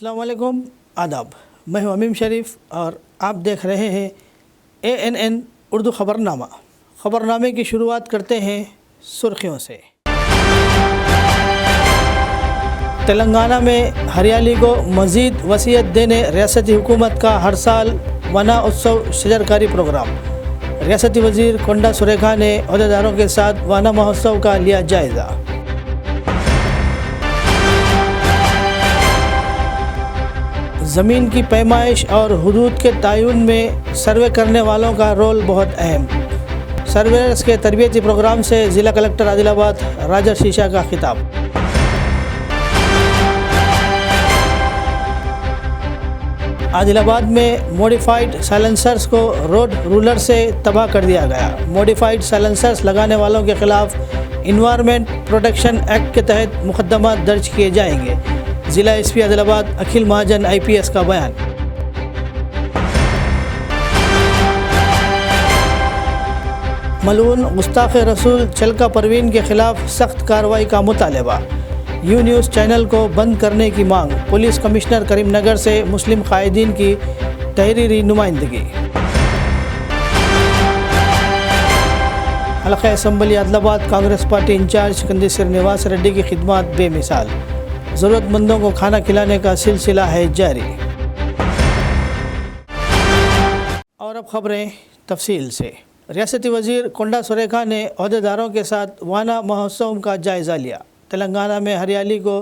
अस्सलाम वालेकुम, आदाब। मैं हूं अमीम शरीफ और आप देख रहे हैं ANN उर्दू ख़बरनामा। ख़बरनामे की शुरुआत करते हैं सुर्खियों से। तेलंगाना में हरियाली को मज़ीद वसीयत देने रियासती हुकूमत का हर साल वना उत्सव शजरकारी प्रोग्राम। रियासती वज़ीर कोंडा सुरेखा ने अहदेदारों के साथ वाना महोत्सव का लिया जायज़ा। ज़मीन की पैमाइश और हुदूद के तयन में सर्वे करने वालों का रोल बहुत अहम। सर्वेयर्स के तरबियती प्रोग्राम से ज़िला कलेक्टर आदिलाबाद राजा शीशा का खिताब। आदिलाबाद में मॉडिफाइड साइलेंसर्स को रोड रूलर से तबाह कर दिया गया। मॉडिफाइड साइलेंसर्स लगाने वालों के खिलाफ इन्वायरमेंट प्रोटेक्शन एक्ट के तहत मुकदमा दर्ज किए जाएंगे। ज़िला SP आदिलाबाद अखिल महाजन IPS का बयान। मलून गुस्ताख़ रसूल चलका परवीन के खिलाफ सख्त कार्रवाई का मुतालबा। यू न्यूज़ चैनल को बंद करने की मांग। पुलिस कमिश्नर करीमनगर से मुस्लिम कायदीन की तहरीरी नुमाइंदगी। हल्का assembly Adilabad Congress party incharge Kandi Srinivas Reddy की खिदमत बेमिसाल। ज़रूरतमंदों को खाना खिलाने का सिलसिला है जारी। और अब खबरें तफसील से। रियासती वज़ीर कोंडा सुरेखा ने अहदेदारों के साथ वाना महोत्सव का जायज़ा लिया। तेलंगाना में हरियाली को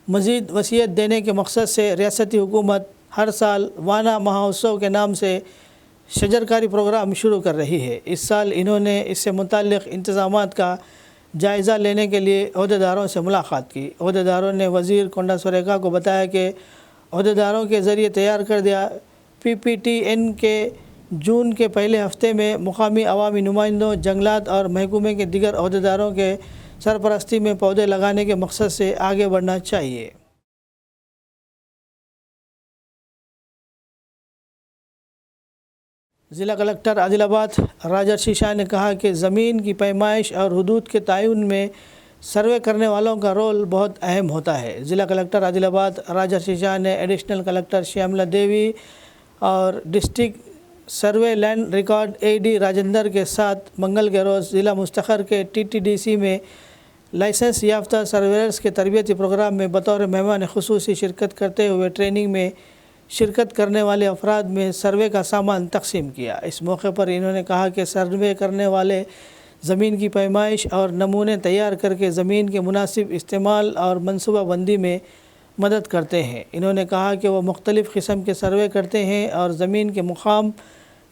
मज़ीद वसीयत देने के मकसद से रियासती हुकूमत हर साल वाना महोत्सव के नाम से शजरकारी प्रोग्राम शुरू कर रही है। इस साल इन्होंने इससे मुताल्लिक़ इंतज़ामात का जायज़ा लेने के लिए अहदेदारों से मुलाकात की। अहदेदारों ने वज़ीर कोंडा सुरेखा को बताया कि अहदेदारों के ज़रिए तैयार कर दिया PPTN के जून के पहले हफ्ते में मुकामी अवामी नुमाइंदों, जंगलात और महकमे के दिगर अहदेदारों के सरपरस्ती में पौधे लगाने के मकसद से आगे बढ़ना चाहिए। ज़िला कलेक्टर आदिलाबाद राजा शीशा ने कहा कि ज़मीन की पैमाइश और हुदूद के तयन में सर्वे करने वालों का रोल बहुत अहम होता है। ज़िला कलेक्टर आदिलाबाद राजा शीशा ने एडिशनल कलेक्टर श्यामला देवी और डिस्ट्रिक्ट सर्वे लैंड रिकॉर्ड AD राजेंद्र के साथ मंगल के रोज़ ज़िला मुस्तखर के TTDC में लाइसेंस याफ्ता सर्वेयर्स के तरबियती प्रोग्राम में बतौर मेहमान खुसूसी शिरकत करते हुए ट्रेनिंग में शिरकत करने वाले अफराद में सर्वे का सामान तकसीम किया। इस मौके पर इन्होंने कहा कि सर्वे करने वाले ज़मीन की पैमाइश और नमूने तैयार करके ज़मीन के मुनासिब इस्तेमाल और मनसूबा बंदी में मदद करते हैं। इन्होंने कहा कि वो मुख्तलिफ़ किस्म के सर्वे करते हैं और ज़मीन के मुकाम,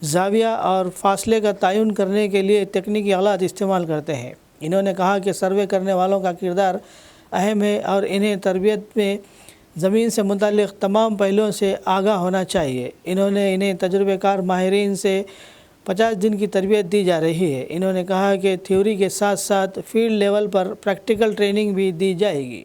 ज़ाविया और फासले का तयन करने के लिए तकनीकी आलात इस्तेमाल करते हैं। इन्होंने कहा कि सर्वे करने वालों का किरदार अहम है और इन्हें तरबियत में ज़मीन से मुताल्लिक़ तमाम पहलुओं से आगाह होना चाहिए। इन्होंने इन्हें तजुर्बेकार माहिरीन से 50 दिन की तरबियत दी जा रही है। इन्होंने कहा कि थ्योरी के साथ साथ फील्ड लेवल पर प्रैक्टिकल ट्रेनिंग भी दी जाएगी।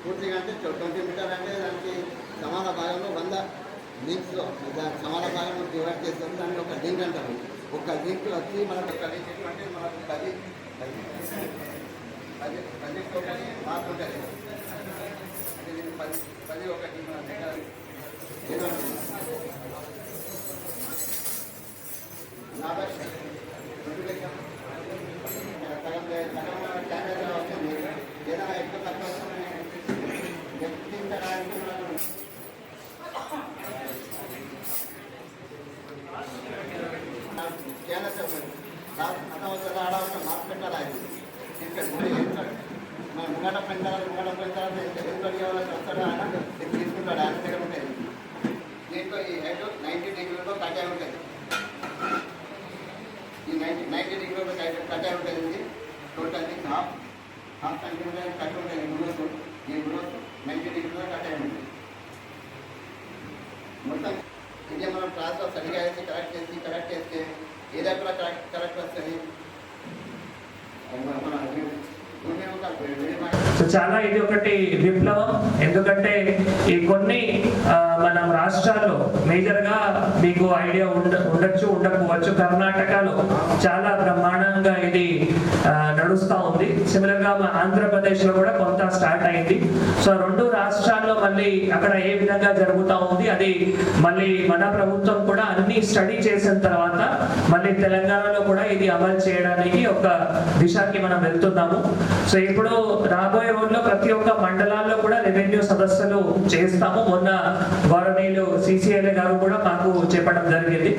పూర్తిగా అంటే 20 మీటర్ అంటే దానికి సమాన భాగంలో 100 లింక్స్లో దాని సమాన భాగంలో డివైడ్ చేస్తాం. దాన్ని ఒక లింక్ అంటారు. ఒక లింక్ వచ్చి మనకు ఒక లింక్ అంటే మనకు 10 మార్క్ ఉంటుంది. అంటే 10 ఒకటి మన దగ్గర మన ముంగట పెంచాలి ముంగట పెంచాలి ఎదురు అడిగే వాళ్ళకి వస్తాడు ఆయన ఇది తీసుకుంటాడు ఆయన దగ్గర ఉంటుంది దీంట్లో ఈ హెడ్ 90 డిగ్రీలో కట్ అయి ఉంటుంది ఈ 90 డిగ్రీలో కట్ అయి ఉంటుంది ఇది టోటల్ హాఫ్ సెంటీమీటర్ కట్ ఉంటుంది ఈ గ్రోత్ 90 డిగ్రీలో కట్ అయి ఉంటుంది మొత్తం ఇదే మనం క్లాస్లో సరిగా వేసి కరెక్ట్ చేస్తే ఏదో కూడా కరెక్ట్ వస్తుంది సో చాలా ఇది ఒకటి విప్లవం. ఎందుకంటే ఈ కొన్ని మన రాష్ట్రాల్లో మేజర్గా మీకు ఐడియా ఉండొచ్చు ఉండకపోవచ్చు, కర్ణాటకలో చాలా బ్రహ్మాండంగా ఇది నడుస్తూ ఉంది. సిమిలర్గా ఆంధ్రప్రదేశ్లో కూడా కొంత స్టార్ట్ అయింది. సో రెండు రాష్ట్రాల్లో మళ్ళీ అక్కడ ఏ విధంగా జరుగుతూ ఉంది అది మళ్ళీ మన ప్రభుత్వం కూడా అన్ని స్టడీ చేసిన తర్వాత మళ్ళీ తెలంగాణలో కూడా ఇది అమలు చేయడానికి ఒక దిశకి మనం వెళ్తున్నాము. సో ఇప్పుడు రాబోయే రోజుల్లో ప్రతి ఒక్క మండలాల్లో కూడా రెవెన్యూ సదస్సులు చేస్తాము. మొన్న గౌరవనీయులు CCLA గారు కూడా మాకు చెప్పడం జరిగింది.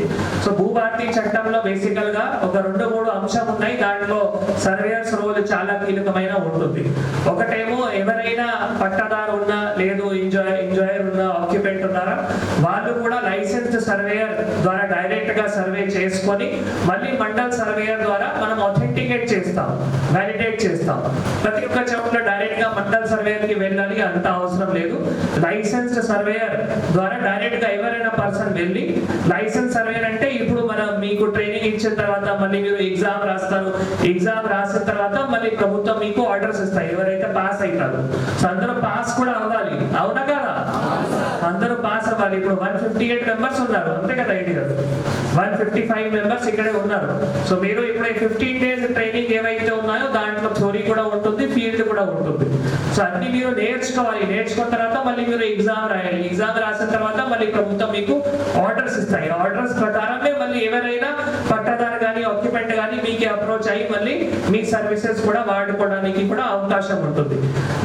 సో భూభారతి చట్టంలో బేసికల్ గా ఒక 2-3 అంశాలు ఉన్నాయి. దాంట్లో సర్వేయర్స్ రోల్ చాలా కీలకమైన ఉంటుంది. ఒకటేమో ఎవరైనా పట్టాదారు ఉన్నా లేదు ఎంజాయర్ ఉన్న ఆక్యుపెంట్ ఉన్నారా వాళ్ళు కూడా లైసెన్స్డ్ సర్వేయర్ ద్వారా డైరెక్ట్ గా సర్వే చేసుకొని మళ్ళీ మండల్ సర్వేయర్ ద్వారా మనం అథెంటికేట్ చేస్తాం, వ్యాలిడేట్ చేస్తాం. ప్రతి ఒక్క చోట్ల డైరెక్ట్ గా మండల్ సర్వేయర్ కి వెళ్ళాలి అంత అవసరం లేదు. లైసెన్స్డ్ సర్వేయర్ ద్వారా డైరెక్ట్ గా ఎవరైనా పర్సన్ వెళ్ళి లైసెన్స్ సర్వేయర్ అంటే ఇప్పుడు మనం మీకు ట్రైనింగ్ ఇచ్చిన తర్వాత మళ్ళీ మీరు ఎగ్జామ్ రాస్తారు. ఎగ్జామ్ రాసిన తర్వాత మళ్ళీ ప్రభుత్వం మీకు ఆర్డర్స్ ఇస్తాయి ఎవరైతే పాస్ అవుతారు. సో అందరూ పాస్ కూడా అవ్వాలి, అవునా కదా? అందరూ పాస్ అవ్వాలి. ఇప్పుడు 158 మెంబర్స్ ఉన్నారు అంతే కదా ఐడియా, 155 మెంబర్స్ ఇక్కడే ఉన్నారు. సో మీరు ఇప్పుడు 15 days ట్రైనింగ్ ఏవైతే ఉన్నాయో దాంట్లో థియరీ కూడా ఉంటుంది, ఫీల్డ్ కూడా ఉంటుంది. సో అన్ని మీరు నేర్చుకోవాలి. నేర్చుకున్న తర్వాత మళ్ళీ మీరు ఎగ్జామ్ రాయాలి. ఎగ్జామ్ రాసిన తర్వాత మళ్ళీ ప్రభుత్వం మీకు ఆర్డర్స్ ఇస్తాయి. ఆర్డర్స్ ప్రకారమే మళ్ళీ ఎవరైనా పట్టాదారు కానీ ఆక్యుపెంట్ కానీ మీకే అప్రోచ్ అయ్యి మళ్ళీ మీ సర్వీసెస్ కూడా వాడుకోవడానికి కూడా అవకాశం ఉంటుంది.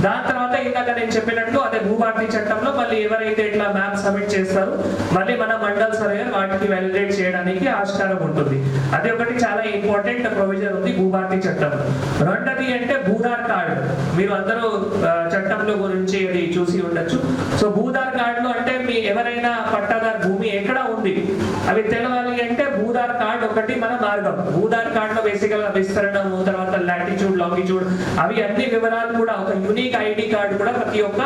దాని తర్వాత ఇందాక నేను చెప్పినట్లు అదే భూభారతి చట్టంలో మళ్ళీ ఎవరైతే ఇట్లా మ్యాప్ సబ్మిట్ చేస్తారు మళ్ళీ మన మండల్ సర్వేయర్ వాటికి వ్యాలిడేట్ చేయడానికి ఆస్కారం ఉంటుంది. అది ఒకటి చాలా ఇంపార్టెంట్ ప్రొవిజన్ ఉంది భూభారతి చట్టంలో. రెండోది అంటే భూదార్ కార్డు. మీరు అందరూ చట్టంలో గురించి అది చూసి ఉండొచ్చు. సో భూదార్ కార్డులు అంటే మీ ఎవరైనా పట్టాదారు భూమి ఎక్కడ ఉంది అవి తెలవాలి అంటే భూదార్ కార్డు ఒకటి మన మార్గం. భూదార్ కార్డులో బేసికల్ గా విస్తరణం తర్వాత లాటిట్యూడ్ లాంగిట్యూడ్ అవి అన్ని వివరాలు కూడా ఒక యూనిక్ ఐడి కార్డు కూడా ప్రతి ఒక్క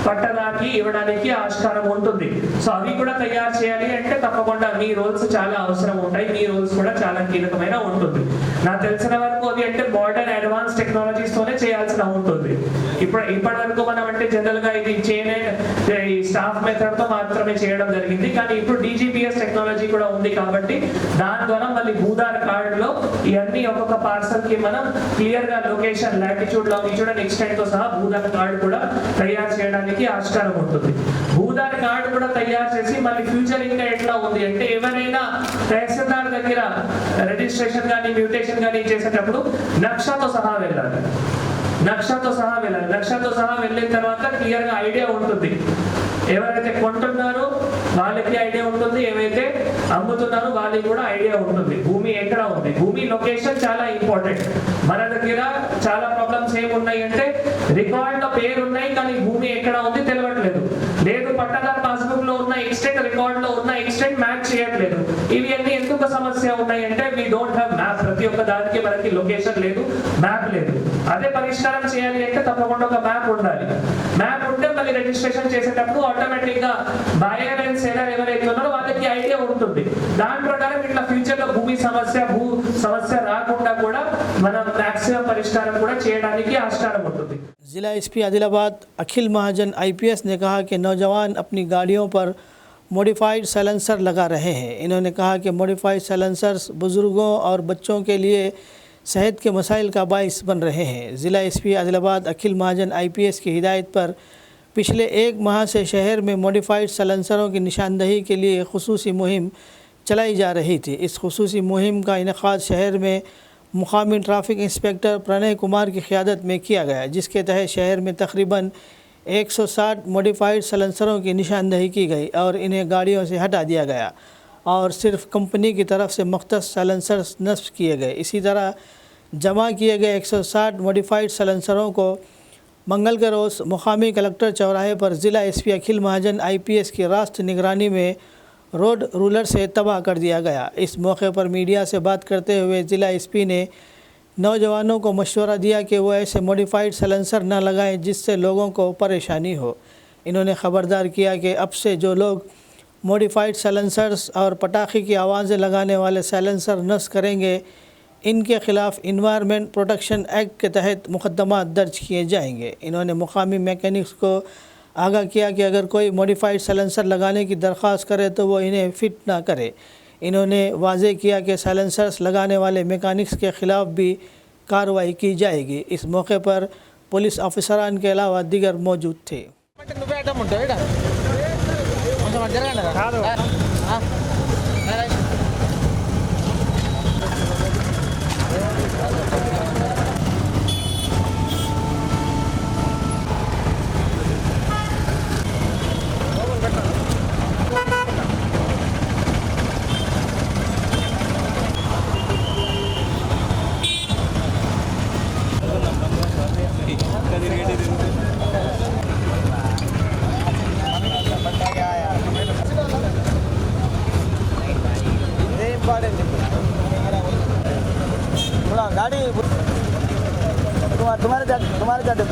పట్టదారికి ఇవ్వడానికి ఆస్కారం ఉంటుంది. సో అవి కూడా తయారు చేయాలి అంటే తప్పకుండా మీ రోల్స్ చాలా అవసరం ఉంటాయి. మీ రోల్స్ కూడా చాలా కీలకమైన ఉంటుంది. నాకు తెలిసిన వరకు అది అంటే మోడర్న్ అడ్వాన్స్ టెక్నాలజీస్ తోనే చేయాల్సిన ఉంటుంది. ఇప్పటి వరకు మనం అంటే జనరల్ గా ఇది ఈ స్టాఫ్ మెథడ్ తో మాత్రమే చేయడం జరిగింది. కానీ ఇప్పుడు DGPS టెక్నాలజీ కూడా ఉంది కాబట్టి దాని ద్వారా మళ్ళీ భూదార్ కార్డులో ఇవన్నీ ఒక్కొక్క పార్సల్ కి మనం క్లియర్ గా location latitude longitude and extent తో సహా భూదార్ కార్డు కూడా తయారు చేయడానికి ఆస్కారం ఉంటుంది. భూదార్ కార్డు కూడా తయారు చేసి మళ్ళీ ఫ్యూచర్ ఇంకా ఎట్లా ఉంది అంటే ఎవరైనా తహసీల్దార్ దగ్గర రిజిస్ట్రేషన్ కానీ మ్యూటేషన్ కానీ చేసేటప్పుడు నక్షతో సహా వెళ్ళాలి. నక్షతో సహా వెళ్ళిన తర్వాత క్లియర్ గా ఐడియా ఉంటుంది. ఎవరైతే కొంటున్నారో వాళ్ళకి ఐడియా ఉంటుంది, ఏవైతే అమ్ముతున్నారో వాళ్ళకి కూడా ఐడియా ఉంటుంది భూమి ఎక్కడ ఉంది. భూమి లొకేషన్ చాలా ఇంపార్టెంట్. మన దగ్గర చాలా ప్రాబ్లమ్స్ ఏమున్నాయి అంటే రికార్డ్ లో పేరు ఉన్నాయి కానీ భూమి ఎక్కడ ఉంది తెలియట్లేదు. లేదు పట్టాదారు పాస్బుక్ లో ఉన్న ఎక్స్టెంట్ రికార్డ్ లో ఉన్న ఎక్స్టెంట్ మ్యాచ్ చేయట్లేదు. ఇవి అన్ని ఎందుకు సమస్య ఉన్నాయి అంటే వి డోంట్ హ్యావ్ మ్యాప్. ప్రతి ఒక్క దానికి మనకి లొకేషన్ లేదు, మ్యాప్ లేదు. అదే పరిష్కారం చేయాలి అంటే తప్పకుండా ఒక మ్యాప్ ఉండాలి. మ్యాప్ ఉంటే మళ్ళీ రిజిస్ట్రేషన్ చేసేటప్పుడు ఆటోమేటిక్ గా బయర్ అండ్ సెలర్ ఎవరైతే ఉన్నారో వాళ్ళకి ఐడియా ఉంటుంది. దాని ప్రకారం ఇట్లా ఫ్యూచర్ లో భూ సమస్య రాకుండా కూడా మనం మాక్సిమం పరిష్కారం కూడా చేయడానికి ఆస్కారం ఉంటుంది. ज़िला SP आदिलाबाद अखिल महाजन IPS ने कहा कि नौजवान अपनी गाड़ियों पर मॉडिफाइड साइलेंसर लगा रहे हैं. इन्होंने कहा कि मॉडिफाइड साइलेंसर्स बुज़ुर्गों और बच्चों के लिए सेहत के मसाइल का बाइस बन रहे हैं. ज़िला SP आदिलाबाद अखिल महाजन IPS की हिदायत पर पिछले 1 माह से शहर में मॉडिफाइड साइलेंसरों की निशानदही के लिए खुसूसी मुहिम चलाई जा रही थी. इस खुसूसी मुहिम का इनेकाद शहर में मुकामी ट्रैफिक इंस्पेक्टर प्रणय कुमार की क़यादत में किया गया, जिसके तहत शहर में तकरीबन 160 मॉडिफाइड साइलेंसरों की निशानदही की गई और इन्हें गाड़ियों से हटा दिया गया और सिर्फ कंपनी की तरफ से मुख्तस साइलेंसर्स नस्ब किए गए. इसी तरह जमा किए गए 160 मॉडिफाइड साइलेंसरों को मंगल के रोज़ मुकामी कलेक्टर चौराहे पर ज़िला एसपी अखिल महाजन IPS की रास्त निगरानी में रोड रूलर से तबाह कर दिया गया। इस मौके पर मीडिया से बात करते हुए ज़िला एसपी ने नौजवानों को मशवरा दिया कि वो ऐसे मॉडिफाइड साइलेंसर न लगाएं जिससे लोगों को परेशानी हो। इन्होंने खबरदार किया कि अब से जो लोग मॉडिफाइड साइलेंसर्स और पटाखे की आवाज़ें लगाने वाले साइलेंसर नस्ब करेंगे, इनके खिलाफ़ इन्वायरमेंट प्रोटेक्शन एक्ट के तहत मुकदमा दर्ज किए जाएंगे। इन्होंने मुकामी मैकेनिक्स को आगाह किया कि अगर कोई मॉडिफाइड साइलेंसर लगाने की दरख्वास्त करे तो वो इन्हें फ़िट ना करे। इन्होंने वाज़े किया कि साइलेंसर्स लगाने वाले मैकेनिक्स के ख़िलाफ़ भी कार्रवाई की जाएगी। इस मौके पर पुलिस ऑफिसरान के अलावा दीगर मौजूद थे। थोड़ा गाड़ी तुम्हारे जाते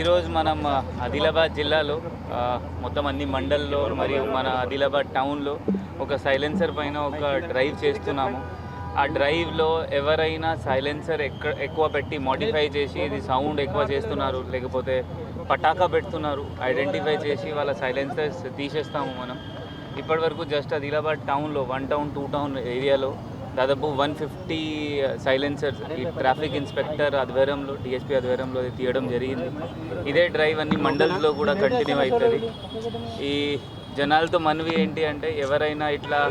ఈరోజు మనం ఆదిలాబాద్ జిల్లాలో మొత్తం అన్ని మండల్లో మరియు మన ఆదిలాబాద్ టౌన్లో ఒక సైలెన్సర్ పైన ఒక డ్రైవ్ చేస్తున్నాము. ఆ డ్రైవ్లో ఎవరైనా సైలెన్సర్ ఎక్కువ పెట్టి మోడిఫై చేసి ఇది సౌండ్ ఎక్కువ చేస్తున్నారు లేకపోతే పటాకా పెడుతున్నారు ఐడెంటిఫై చేసి వాళ్ళ సైలెన్సర్స్ తీసేస్తాము. మనం ఇప్పటివరకు జస్ట్ ఆదిలాబాద్ టౌన్లో 1 టౌన్ 2 టౌన్ ఏరియాలో దాదాపు 150 సైలెన్సర్స్ ఈ ట్రాఫిక్ ఇన్స్పెక్టర్ ఆధ్వర్యంలో DSP ఆధ్వర్యంలో తీయడం జరిగింది. ఇదే డ్రైవ్ అన్ని మండల్స్లో కూడా కంటిన్యూ అవుతుంది. ఈ జనాలతో మనవి ఏంటి అంటే ఎవరైనా ఇట్లా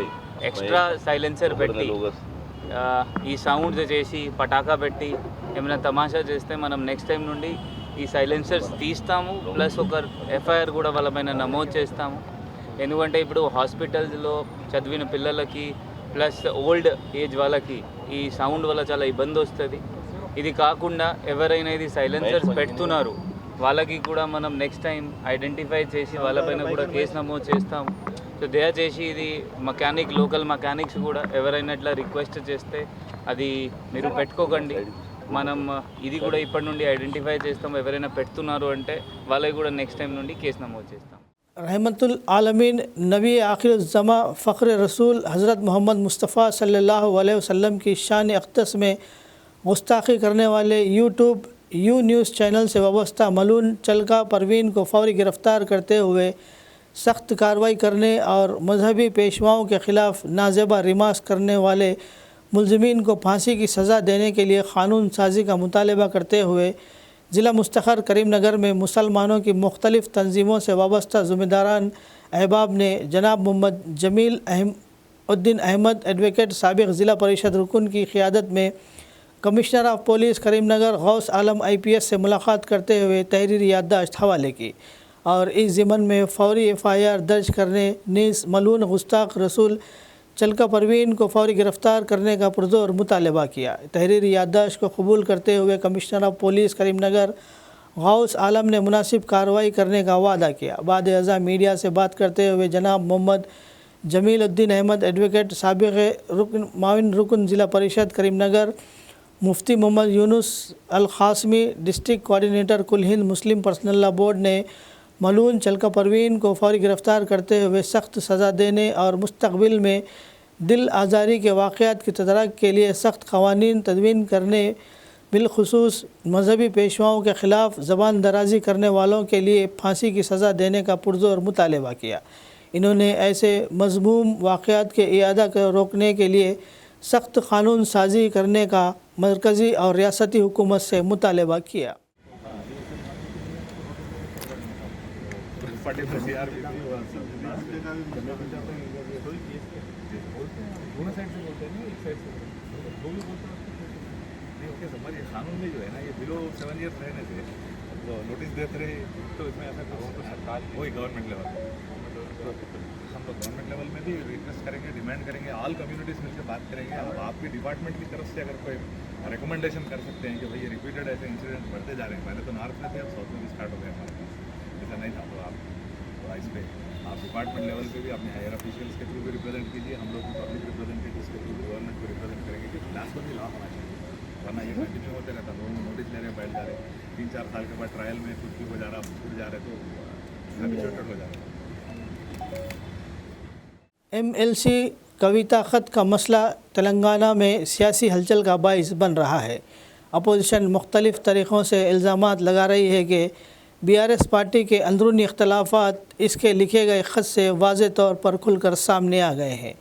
ఎక్స్ట్రా సైలెన్సర్ పెట్టి ఈ సౌండ్స్ చేసి పటాకా పెట్టి ఏమైనా తమాషా చేస్తే మనం నెక్స్ట్ టైం నుండి ఈ సైలెన్సర్స్ తీస్తాము, ప్లస్ ఒక FIR కూడా వాళ్ళపైన నమోదు చేస్తాము. ఎందుకంటే ఇప్పుడు హాస్పిటల్స్లో చదివిన పిల్లలకి ప్లస్ ఓల్డ్ ఏజ్ వాళ్ళకి ఈ సౌండ్ వల్ల చాలా ఇబ్బంది వస్తుంది. ఇది కాకుండా ఎవరైనా ఇది సైలెన్సర్స్ పెడుతున్నారు వాళ్ళకి కూడా మనం నెక్స్ట్ టైం ఐడెంటిఫై చేసి వాళ్ళపైన కూడా కేసు నమోదు చేస్తాము. సో దయచేసి ఇది లోకల్ మెకానిక్స్ కూడా ఎవరైనా ఇట్లా రిక్వెస్ట్ చేస్తే అది మీరు పెట్టుకోకండి. మనం ఇది కూడా ఇప్పటి నుండి ఐడెంటిఫై చేస్తాం. ఎవరైనా పెడుతున్నారు అంటే వాళ్ళకి కూడా నెక్స్ట్ టైం నుండి కేసు నమోదు చేస్తాం. रहमतुल आलमीन नबी आखिर ज़मा फ़ख्र रसूल हज़रत मोहम्मद मुस्तफ़ा सल्लल्लाहु अलैहि वसल्लम की शान अक़दस में गुस्ताखी करने वाले यूट्यूब यू न्यूज़ चैनल से वाबस्ता मलून चलका परवीन को फौरी गिरफ़्तार करते हुए सख्त कार्रवाई करने और मजहबी पेशवाओं के ख़िलाफ़ नाज़ेबा रिमास करने वाले मुलज़िमीन को फांसी की सज़ा देने के लिए क़ानून साज़ी का मुतालबा करते हुए ज़िला मुस्तखर करीमनगर में मुसलमानों की मुख्तलिफ़ तंजीमों से वाबस्ता ज़िम्मेदारान अहबाब ने जनाब मोहम्मद जमील उद्दीन अहमद एडवोकेट साबिक़ ज़िला परिषद रुकन की क़ियादत में commissioner of police Karimnagar Ghaus Alam IPS से मुलाकात करते हुए तहरीरी याददाश्त हवाले की और इस ज़िमन में फ़ौरी FIR दर्ज करने नीज़ मलून गुस्ताख रसूल चलका परवीन को फौरी गिरफ़्तार करने का पुरज़ोर मुतालबा किया। तहरीरी याददाश्त को कबूल करते हुए commissioner of police Karimnagar Ghaus Alam ने मुनासिब कार्रवाई करने का वादा किया। बाद अज़ा मीडिया से बात करते हुए जनाब मोहम्मद जमीलुद्दीन अहमद एडवोकेट साबिक़ रुकन माविन रुकन ज़िला परिषद करीमनगर, मुफ्ती मोहम्मद यूनुस अल क़ासमी डिस्ट्रिक्ट कोऑर्डिनेटर कुल हिंद मुस्लिम पर्सनल लॉ बोर्ड ने मलून चलका परवीन को फौरी गिरफ़्तार करते हुए सख्त सज़ा देने और मुस्तक़बिल में दिल आज़ारी के वाक़यात की तदारक के लिए सख्त क़वानीन तदवीन करने, बिलखुसूस मजहबी पेशवाओं के ख़िलाफ़ ज़बान दराज़ी करने वालों के लिए फांसी की सज़ा देने का पुरज़ोर मुतालबा किया। इन्होंने ऐसे मज़मूम वाक़यात के इयादा को रोकने के लिए सख्त क़ानून साज़ी करने का मरकज़ी और रियासती हुकूमत से मुतालबा किया। हमारे कानून में जो है ना ये बिलो 7 ईयर्स रहने से तो नोटिस देते रहे तो इसमें ऐसा कुछ तो सरकार वही गवर्नमेंट लेवल तो हम लोग गवर्नमेंट लेवल में भी रिक्वेस्ट करेंगे, डिमांड करेंगे, ऑल कम्युनिटीज़ मिलकर बात करेंगे। अब आप भी डिपार्टमेंट की तरफ से अगर कोई रिकमेंडेशन कर सकते हैं कि भाई ये रिपीटेड ऐसे इंसिडेंट बढ़ते जा रहे हैं, पहले तो नॉर्थ में थे अब साउथ में भी स्टार्ट हो गया हमारे पास, ऐसा नहीं था। तो आप थोड़ा इस पर आप डिपार्टमेंट लेवल पे भी अपने हायर ऑफिशियल्स के थ्रू भी रिप्रेजेंट कीजिए, हम लोग भी पब्लिक रिप्रेजेंटेटिव्स के थ्रू गवर्नमेंट को रिप्रेजेंट करेंगे कि लास्ट में भी लॉ होना चाहिए, वरना ये कंटिन्यू होते रहता। लोगों को नोटिस ले रहे हैं, बैठ जा रहे हैं, 3-4 साल के बाद ट्रायल में कुछ भी हो जा रहा है, छूट जा रहे तो हैबिचुएटेड हो जा रहे हैं। MLC कविता ख़त का मसला तेलंगाना में सियासी हलचल का बाइस बन रहा है। अपोजिशन मुख्तलिफ़ तरीक़ों से इल्ज़ामात लगा रही है कि BRS पार्टी के अंदरूनी इख्तलाफात इसके लिखे गए ख़त से वाज़े तौर पर खुलकर सामने आ गए हैं।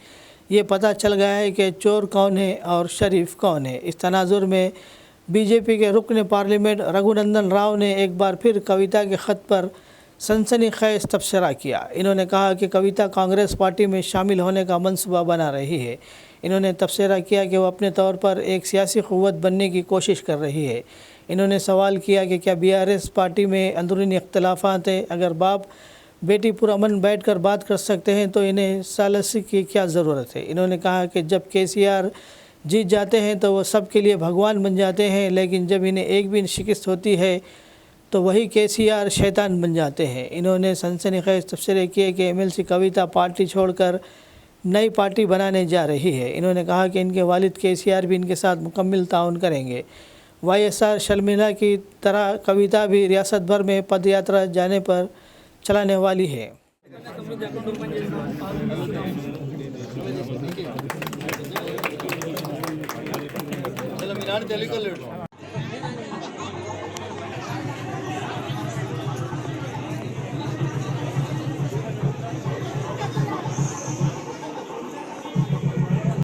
ये पता चल गया है कि चोर कौन है और शरीफ कौन है। इस तनाजुर में BJP के रुकन पार्लियामेंट रघुनंदन राव ने एक बार फिर कविता के ख़त पर सनसनीखेज़ तबसरा किया। इन्होंने कहा कि कविता कांग्रेस पार्टी में शामिल होने का मंसूबा बना रही है। इन्होंने तबसरा किया कि वो अपने तौर पर एक सियासी क़ुव्वत बनने की कोशिश कर रही है। इन्होंने सवाल किया कि क्या BRS पार्टी में अंदरूनी इख्तलाफात हैं? अगर बाप बेटी पुरअमन बैठ कर बात कर सकते हैं तो इन्हें सालसी की क्या ज़रूरत है। इन्होंने कहा कि जब KCR जीत जाते हैं तो वो सब के लिए भगवान बन जाते हैं, लेकिन जब इन्हें एक भी शिकस्त होती है तो वही KCR शैतान बन जाते हैं। इन्होंने सनसनीखेज़ तबसरे किए कि MLC कविता पार्टी छोड़कर नई पार्टी बनाने जा रही है। इन्होंने कहा कि इनके वालिद KCR भी इनके साथ मुकम्मल ताउन करेंगे। YSR शर्मिला की तरह कविता भी रियासत भर में पदयात्रा जाने पर चलाने वाली है।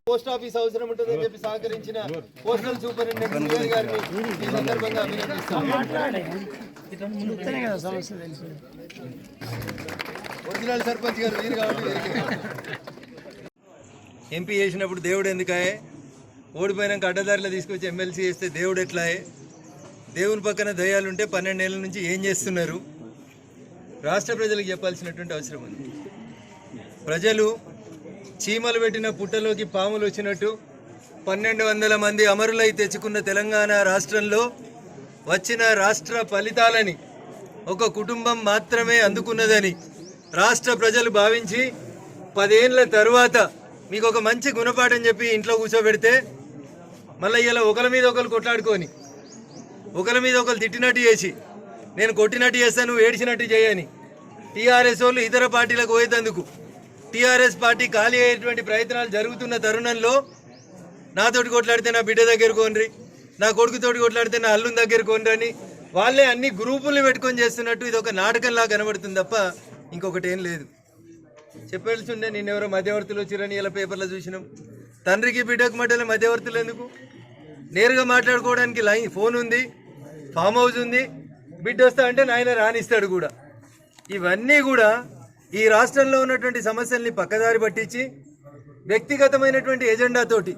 పోస్ట్ ఆఫీస్ అవసరం ఉంటుందని చెప్పి సహకరించిన పోస్టల్ సూపరింటెండెంట్ గారిని ఈ సందర్భంగా అభినందిస్తాను. ఒరిజినల్ సర్పంచ్ గారు వీరు కాబట్టి ఎంపీ చేసినప్పుడు దేవుడు ఎందుకాయే, ఓడిపోయినాక అడ్డదారిలో తీసుకొచ్చి MLC చేస్తే దేవుడు ఎట్లాయే, దేవుని పక్కన దయ్యాలుంటే 12 ఏళ్ళ నుంచి ఏం చేస్తున్నారు, రాష్ట్ర ప్రజలకు చెప్పాల్సినటువంటి అవసరం ఉంది. ప్రజలు చీమలు పెట్టిన పుట్టలోకి పాములు వచ్చినట్టు 1200 మంది అమరులై తెచ్చుకున్న తెలంగాణ రాష్ట్రంలో వచ్చిన రాష్ట్ర ఫలితాలని ఒక కుటుంబం మాత్రమే అందుకున్నదని రాష్ట్ర ప్రజలు భావించి 10 ఏళ్ల తర్వాత మీకు ఒక మంచి గుణపాఠం చెప్పి ఇంట్లో కూర్చోబెడితే మళ్ళీ ఇలా ఒకరి మీద ఒకరు కొట్లాడుకొని ఒకరి మీద ఒకరు తిట్టినట్టు చేసి నేను కొట్టినట్టు చేస్తాను, నువ్వు ఏడిచినట్టు చేయని TRS వాళ్ళు ఇతర పార్టీలకు పోయేందుకు TRS పార్టీ ఖాళీ అయ్యేటువంటి ప్రయత్నాలు జరుగుతున్న తరుణంలో నాతోటి కొట్లాడితే నా బిడ్డ దగ్గర కొనరి, నా కొడుకుతోటి కొట్లాడితే నా అల్లుని దగ్గర కొనరి అని వాళ్ళే అన్ని గ్రూపుల్ని పెట్టుకొని చేస్తున్నట్టు ఇది ఒక నాటకంలా కనబడుతుంది తప్ప ఇంకొకటి ఏం లేదు. చెప్పాల్సి ఉండే నిన్నెవరో మధ్యవర్తులు వచ్చిరని ఇలా పేపర్లో చూసినాం. తండ్రికి బిడ్డకు మధ్యలో మధ్యవర్తులు ఎందుకు? నేరుగా మాట్లాడుకోవడానికి లైన్ ఫోన్ ఉంది, ఫామ్ హౌస్ ఉంది, బిడ్డ వస్తా అంటే నాయన రానిస్తాడు కూడా. ఇవన్నీ కూడా ఈ రాష్ట్రంలో ఉన్నటువంటి సమస్యల్ని పక్కదారి పట్టించి వ్యక్తిగతమైనటువంటి ఎజెండాతోటి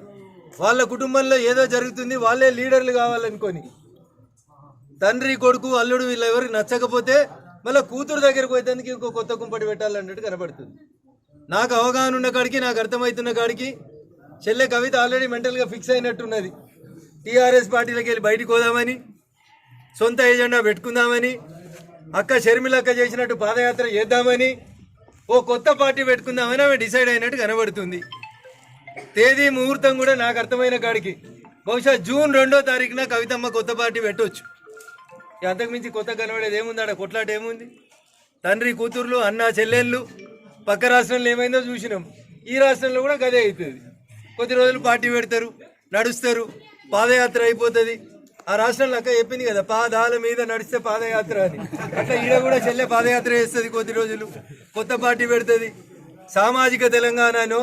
వాళ్ళ కుటుంబంలో ఏదో జరుగుతుంది, వాళ్ళే లీడర్లు కావాలనుకొని తండ్రి కొడుకు అల్లుడు వీళ్ళెవరికి నచ్చకపోతే మళ్ళీ కూతురు దగ్గరకు పోయేందుకు ఇంకో కొత్త కుంపటి పెట్టాలన్నట్టు కనబడుతుంది. నాకు అవగాహన ఉన్న కాడికి, నాకు అర్థమవుతున్న కాడికి చెల్లె కవిత ఆల్రెడీ మెంటల్గా ఫిక్స్ అయినట్టున్నది. TRS పార్టీలోకి వెళ్ళి బయటికి పోదామని, సొంత ఎజెండా పెట్టుకుందామని, అక్క షర్మిలక్క చేసినట్టు పాదయాత్ర చేద్దామని, ఓ కొత్త పార్టీ పెట్టుకుందామని ఆమె డిసైడ్ అయినట్టు కనబడుతుంది. తేదీ ముహూర్తం కూడా నాకు అర్థమైన కాడికి బహుశా జూన్ 2వ తారీఖున కవితమ్మ కొత్త పార్టీ పెట్టవచ్చు. అంతకుమించి కొత్త కనబడేది ఏముంది? ఆడ కొట్లాట ఏముంది? తండ్రి కూతుర్లు, అన్న చెల్లెళ్ళు, పక్క రాష్ట్రంలో ఏమైందో చూసినాం. ఈ రాష్ట్రంలో కూడా గదే అవుతుంది. కొద్ది రోజులు పార్టీ పెడతారు, నడుస్తారు, పాదయాత్ర అయిపోతుంది. ఆ రాష్ట్రంలో అక్క చెప్పింది కదా, పాదాల మీద నడిస్తే పాదయాత్ర అని. అట్లా ఈడ కూడా చెల్లె పాదయాత్ర చేస్తుంది, కొద్ది రోజులు కొత్త పార్టీ పెడుతుంది. సామాజిక తెలంగాణనో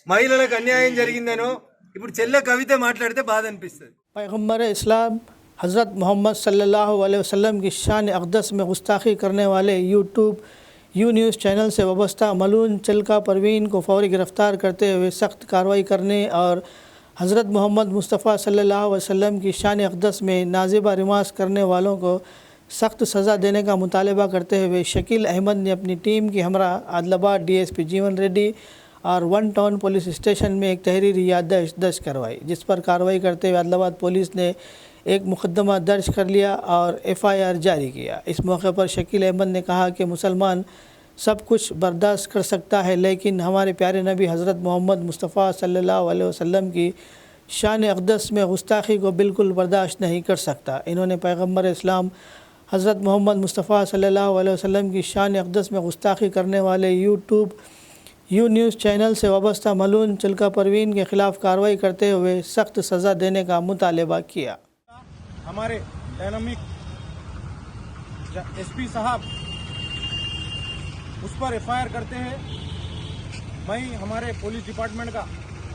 మహిళలకు అన్యాయం జరిగిందనో ఇప్పుడు చెల్లె కవిత మాట్లాడితే బాధ అనిపిస్తుంది. पैगम्बर इस्लाम हज़रत मोहम्मद सल्लल्लाहु अलैहि वसल्लम की शान अक़दस में गुस्ताखी करने वाले यू न्यूज़ चैनल से वाबस्ता मलून चिल्का परवीन को फौरी गिरफ़्तार करते हुए सख्त कार्रवाई करने और हज़रत मोहम्मद मुस्तफ़ा सल्लल्लाहु अलैहि वसल्लम की शान अक़दस में नाज़िबा रिमास करने वालों को सख्त सज़ा देने का मुतालबा करते हुए शकील अहमद ने अपनी टीम की हमरा आदिलाबाद DSP जीवन रेड्डी और 1 टाउन पुलिस स्टेशन में एक तहरीरी याददाश्त दर्ज करवाई, जिस पर कार्रवाई करते हुए आदिलाबाद पुलिस ने एक मुकदमा दर्ज कर लिया और FIR जारी किया। इस मौके पर शकील अहमद ने कहा कि मुसलमान सब कुछ बर्दाश्त कर सकता है, लेकिन हमारे प्यारे नबी हज़रत मोहम्मद मुस्तफ़ा सल्लल्लाहु अलैहि वसल्लम की शान अक़दस में गुस्ताखी को बिल्कुल बर्दाश्त नहीं कर सकता। इन्होंने पैगम्बर इस्लाम हज़रत मोहम्मद मुस्तफ़ा सल्लल्लाहु अलैहि वसल्लम की शान अक़दस में गुस्ताखी करने वाले यू न्यूज़ चैनल से वाबस्ता मलून चिल्का परवीन के ख़िलाफ़ कार्रवाई करते हुए सख्त सज़ा देने का मुतालबा किया। हमारे डायनामिक SP साहब उस पर FIR करते हैं। मैं हमारे पुलिस डिपार्टमेंट का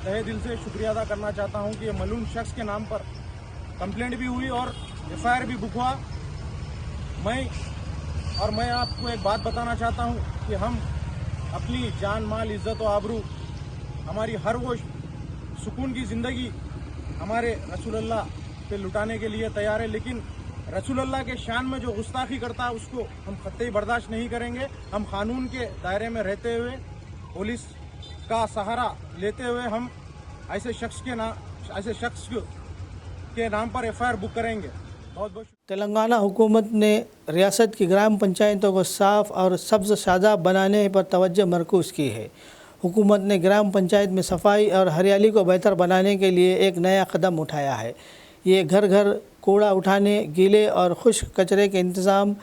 तहे दिल से शुक्रिया अदा करना चाहता हूं कि ये मलून शख्स के नाम पर कंप्लेंट भी हुई और FIR भी बुक हुआ। मैं आपको एक बात बताना चाहता हूं कि हम अपनी जान माल इज़्ज़त और आबरू हमारी हर वो सुकून की ज़िंदगी हमारे रसूलुल्लाह पे लुटाने के लिए तैयार है, लेकिन रसूलुल्लाह के शान में जो गुस्ताखी करता है उसको हम कतई बर्दाश्त नहीं करेंगे। हम कानून के दायरे में रहते हुए पुलिस का सहारा लेते हुए हम ऐसे शख्स के नाम पर FIR बुक करेंगे। बहुत बहुत तेलंगाना हुकूमत ने रियासत की ग्राम पंचायतों को साफ़ और सब्ज़ शादाब बनाने पर तवज्जो मरकूज़ की है। हुकूमत ने ग्राम पंचायत में सफाई और हरियाली को बेहतर बनाने के लिए एक नया कदम उठाया है। ये घर घर कूड़ा उठाने, गीले और खुश्क कचरे के इंतज़ाम,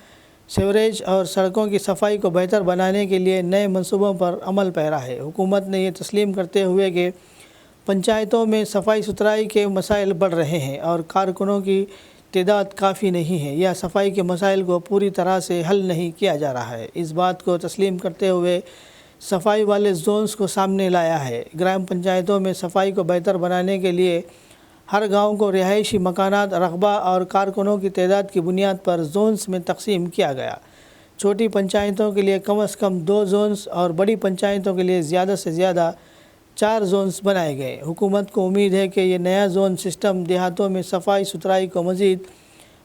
सीवरेज और सड़कों की सफाई को बेहतर बनाने के लिए नए मंसूबों पर अमल पैरा है। हुकूमत ने ये तस्लीम करते हुए कि पंचायतों में सफाई सुथराई के मसाइल बढ़ रहे हैं और कारकुनों की तादाद काफ़ी नहीं है या सफाई के मसाइल को पूरी तरह से हल नहीं किया जा रहा है। इस बात को तस्लीम करते हुए सफाई वाले जोन्स को सामने लाया है। ग्राम पंचायतों में सफाई को बेहतर बनाने के लिए हर गांव को रिहायशी मकानात, रकबा और कारकुनों की तादाद की बुनियाद पर जोन्स में तकसीम किया गया। छोटी पंचायतों के लिए कम से कम 2 जोन्स और बड़ी पंचायतों के लिए ज़्यादा से ज़्यादा 4 जोन्स बनाए गए। हुकूमत को उम्मीद है कि ये नया जोन सिस्टम देहातों में सफाई सुथराई को मज़ीद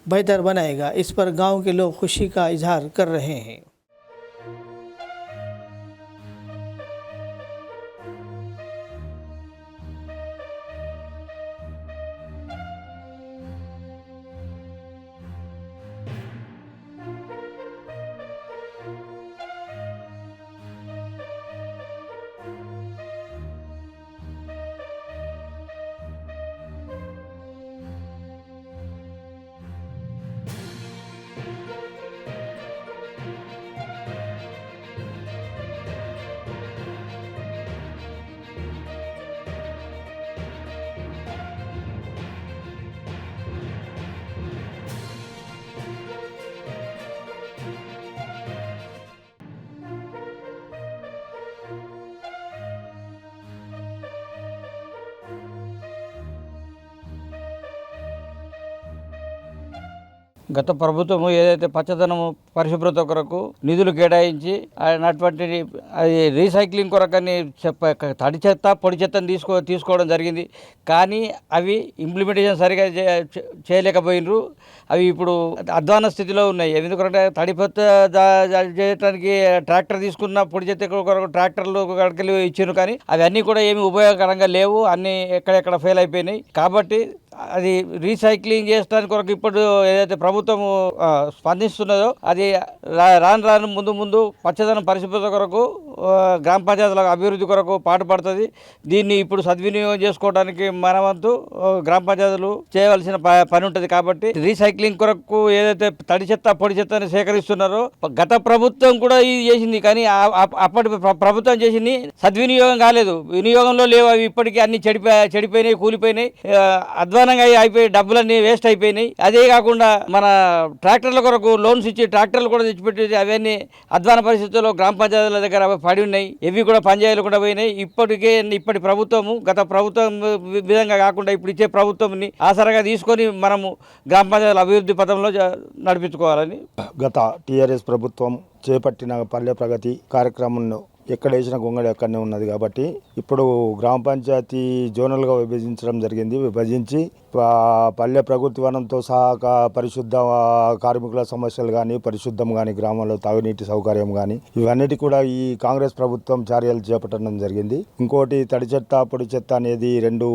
बेहतर बनाएगा। इस पर गांव के लोग खुशी का इजहार कर रहे हैं। గత ప్రభుత్వం ఏదైతే పచ్చదనం పరిశుభ్రత కొరకు నిధులు కేటాయించి అటువంటి అది రీసైక్లింగ్ కొరకని తడి చెత్త పొడి చెత్తను తీసుకోవడం జరిగింది. కానీ అవి ఇంప్లిమెంటేషన్ సరిగా చేయలేకపోయినరు. అవి ఇప్పుడు అధ్వాన స్థితిలో ఉన్నాయి. ఎందుకంటే తడి చెత్త చేయడానికి ట్రాక్టర్ తీసుకున్న పొడి చెత్త కొరకు ట్రాక్టర్లు కడకలు ఇచ్చారు, కానీ అవి అన్నీ కూడా ఏమి ఉపయోగకరంగా లేవు. అన్నీ ఎక్కడెక్కడ ఫెయిల్ అయిపోయినాయి. కాబట్టి అది రీసైక్లింగ్ చేయడానికి కొరకు ఇప్పుడు ఏదైతే ప్రభుత్వం స్పందిస్తున్నదో అది రాను ముందు పచ్చదనం పరిశుభ్రత కొరకు గ్రామ పంచాయతీల అభివృద్ధి కొరకు పాటుపడుతుంది. దీన్ని ఇప్పుడు సద్వినియోగం చేసుకోవడానికి మన వంతు గ్రామ పంచాయతీలు చేయవలసిన పని ఉంటుంది. కాబట్టి రీసైక్లింగ్ కొరకు ఏదైతే తడి చెత్త పొడి చెత్తని సేకరిస్తున్నారో గత ప్రభుత్వం కూడా ఇది చేసింది, కానీ అప్పటి ప్రభుత్వం చేసింది సద్వినియోగం కాలేదు, వినియోగంలో లేవు. అవి ఇప్పటికీ అన్ని చెడిపోయినాయి, కూలిపోయినాయి, అధ్వానంగా అయిపోయి డబ్బులన్నీ వేస్ట్ అయిపోయినాయి. అదే కాకుండా మన ట్రాక్టర్ల కొరకు లోన్స్ ఇచ్చి ట్రాక్టర్లు కూడా తెచ్చిపెట్టి అవన్నీ అధ్వాన పరిస్థితుల్లో గ్రామ పంచాయతీల దగ్గర పడి ఉన్నాయి. ఇవి కూడా పనిచేయకుండా పోయినాయి. ఇప్పటి ప్రభుత్వము గత ప్రభుత్వం విధంగా కాకుండా ఇప్పుడు ఇచ్చే ప్రభుత్వంని ఆసరాగా తీసుకొని మనము గ్రామ పంచాయతీల అభివృద్ధి పథంలో నడిపించుకోవాలని. గత టీఆర్ఎస్ ప్రభుత్వం చేపట్టిన పల్లె ప్రగతి కార్యక్రమంలో ఎక్కడ వేసిన గొంగళి అక్కడనే ఉన్నది. కాబట్టి ఇప్పుడు గ్రామ పంచాయతీ జోనల్గా విభజించడం జరిగింది. విభజించి పల్లె ప్రకృతి వనంతో సహా పరిశుద్ధ కార్మికుల సమస్యలు కానీ, పరిశుద్ధం కానీ, గ్రామంలో తాగునీటి సౌకర్యం కానీ, ఇవన్నిటి కూడా ఈ కాంగ్రెస్ ప్రభుత్వం చర్యలు చేపట్టడం జరిగింది. ఇంకోటి తడి చెత్త పొడి చెత్త అనేది రెండు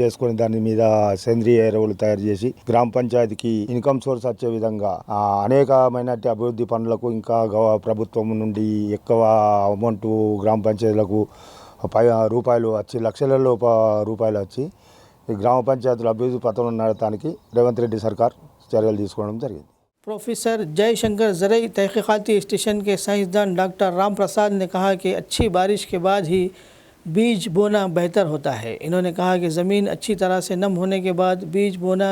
చేసుకుని దాని మీద సేంద్రియ ఎరువులు తయారు చేసి గ్రామ పంచాయతీకి ఇన్కమ్ సోర్స్ వచ్చే విధంగా అనేకమైన అభివృద్ధి పనులకు ఇంకా ప్రభుత్వం నుండి ఎక్కువ అమౌంట్ గ్రామ పంచాయతీలకు రూపాయలు వచ్చి లక్షలలో రూపాయలు వచ్చి గ్రామ పంచాయతీల అభివృద్ధి పథంలో నడవడానికి రేవంత్ రెడ్డి సర్కార్ చర్యలు తీసుకోవడం జరిగింది. प्रोफेसर जयशंकर ज़रई तहक़ीक़ाती स्टेशन के साइंसदान डॉक्टर राम प्रसाद ने कहा कि अच्छी बारिश के बाद ही बीज बोना बेहतर होता है. इन्होंने कहा कि ज़मीन अच्छी तरह से नम होने के बाद बीज बोना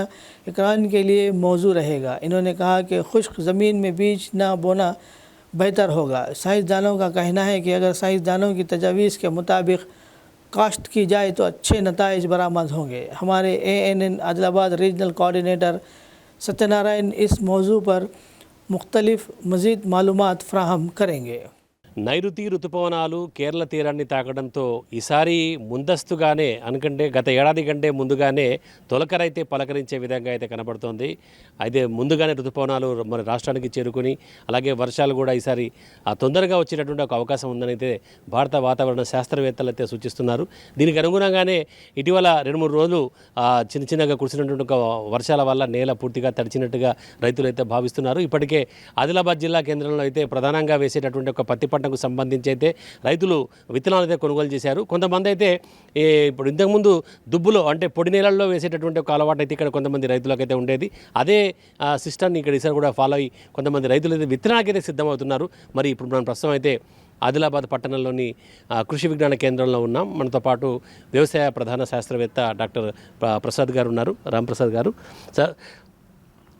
किसान के लिए मौजू रहेगा. इन्होंने कहा कि खुश्क ज़मीन में बीज न बोना बेहतर होगा. साइंसदानों का कहना है कि अगर साइंसदानों की तजावीज़ के मुताबिक काश्त की जाए तो अच्छे नताइज बरामद होंगे. हमारे ANN Adilabad regional coordinator Satyanarayan इस मौजू पर मुख्तलिफ मज़ीद मालूमात फ़राहम करेंगे. నైరుతి ఋతుపవనాలు కేరళ తీరాన్ని తాకడంతో ఈసారి ముందస్తుగానే అనుకంటే గత ఏడాది కంటే ముందుగానే తొలకరైతే పలకరించే విధంగా అయితే కనబడుతోంది. అయితే ముందుగానే ఋతుపవనాలు మన రాష్ట్రానికి చేరుకుని అలాగే వర్షాలు కూడా ఈసారి తొందరగా వచ్చేటటువంటి ఒక అవకాశం ఉందని అయితే భారత వాతావరణ శాస్త్రవేత్తలు అయితే సూచిస్తున్నారు. దీనికి అనుగుణంగానే ఇటీవల 2-3 రోజులు చిన్నగా కురిసినటువంటి ఒక వర్షాల వల్ల నేల పూర్తిగా తడిచినట్టుగా రైతులు అయితే భావిస్తున్నారు. ఇప్పటికే ఆదిలాబాద్ జిల్లా కేంద్రంలో అయితే ప్రధానంగా వేసేటటువంటి ఒక పత్తి పంటకు సంబంధించి అయితే రైతులు విత్తనాలు అయితే కొనుగోలు చేశారు. కొంతమంది అయితే ఇప్పుడు ఇంతకుముందు దుబ్బులో అంటే పొడి నేలల్లో వేసేటటువంటి ఒక అలవాటు అయితే ఇక్కడ కొంతమంది రైతులకైతే ఉండేది. అదే సిస్టమ్ని ఇక్కడ ఈసారి కూడా ఫాలో అయ్యి కొంతమంది రైతులు అయితే విత్తనాలకైతే సిద్ధమవుతున్నారు. మరి ఇప్పుడు మనం ప్రస్తుతం అయితే ఆదిలాబాద్ పట్టణంలోని కృషి విజ్ఞాన కేంద్రంలో ఉన్నాం. మనతో పాటు వ్యవసాయ ప్రధాన శాస్త్రవేత్త డాక్టర్ ప్రసాద్ గారు ఉన్నారు, రాంప్రసాద్ గారు. సార్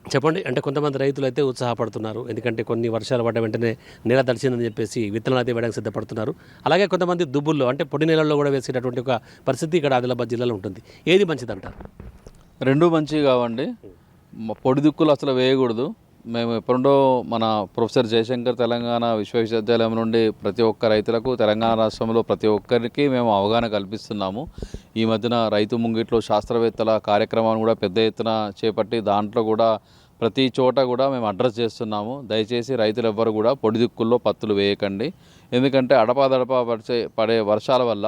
చెప్పండి, అంటే కొంతమంది రైతులు అయితే ఉత్సాహపడుతున్నారు, ఎందుకంటే కొన్ని వర్షాలు పడ్డ వెంటనే నేల తడిచిందని చెప్పేసి విత్తనాలు అయితే వేయడానికి సిద్ధపడుతున్నారు. అలాగే కొంతమంది దుబ్బుల్లో అంటే పొడి నేలల్లో కూడా వేసేటటువంటి ఒక పరిస్థితి ఇక్కడ ఆదిలాబాద్ జిల్లాలో ఉంటుంది. ఏది మంచిదంటారు? రెండూ మంచివి కావండి. పొడి దిక్కులు అసలు వేయకూడదు. మేము ఎప్పుడో మన ప్రొఫెసర్ జయశంకర్ తెలంగాణ విశ్వవిద్యాలయం నుండి ప్రతి ఒక్క రైతులకు తెలంగాణ రాష్ట్రంలో ప్రతి ఒక్కరికి మేము అవగాహన కల్పిస్తున్నాము. ఈ మధ్యన రైతు ముంగిట్లో శాస్త్రవేత్తల కార్యక్రమాన్ని కూడా పెద్ద ఎత్తున చేపట్టి దాంట్లో కూడా ప్రతి చోట కూడా మేము అడ్రస్ చేస్తున్నాము. దయచేసి రైతులు ఎవ్వరు కూడా పొడి దిక్కుల్లో పత్తులు వేయకండి. ఎందుకంటే అడపాదడపా పడే వర్షాల వల్ల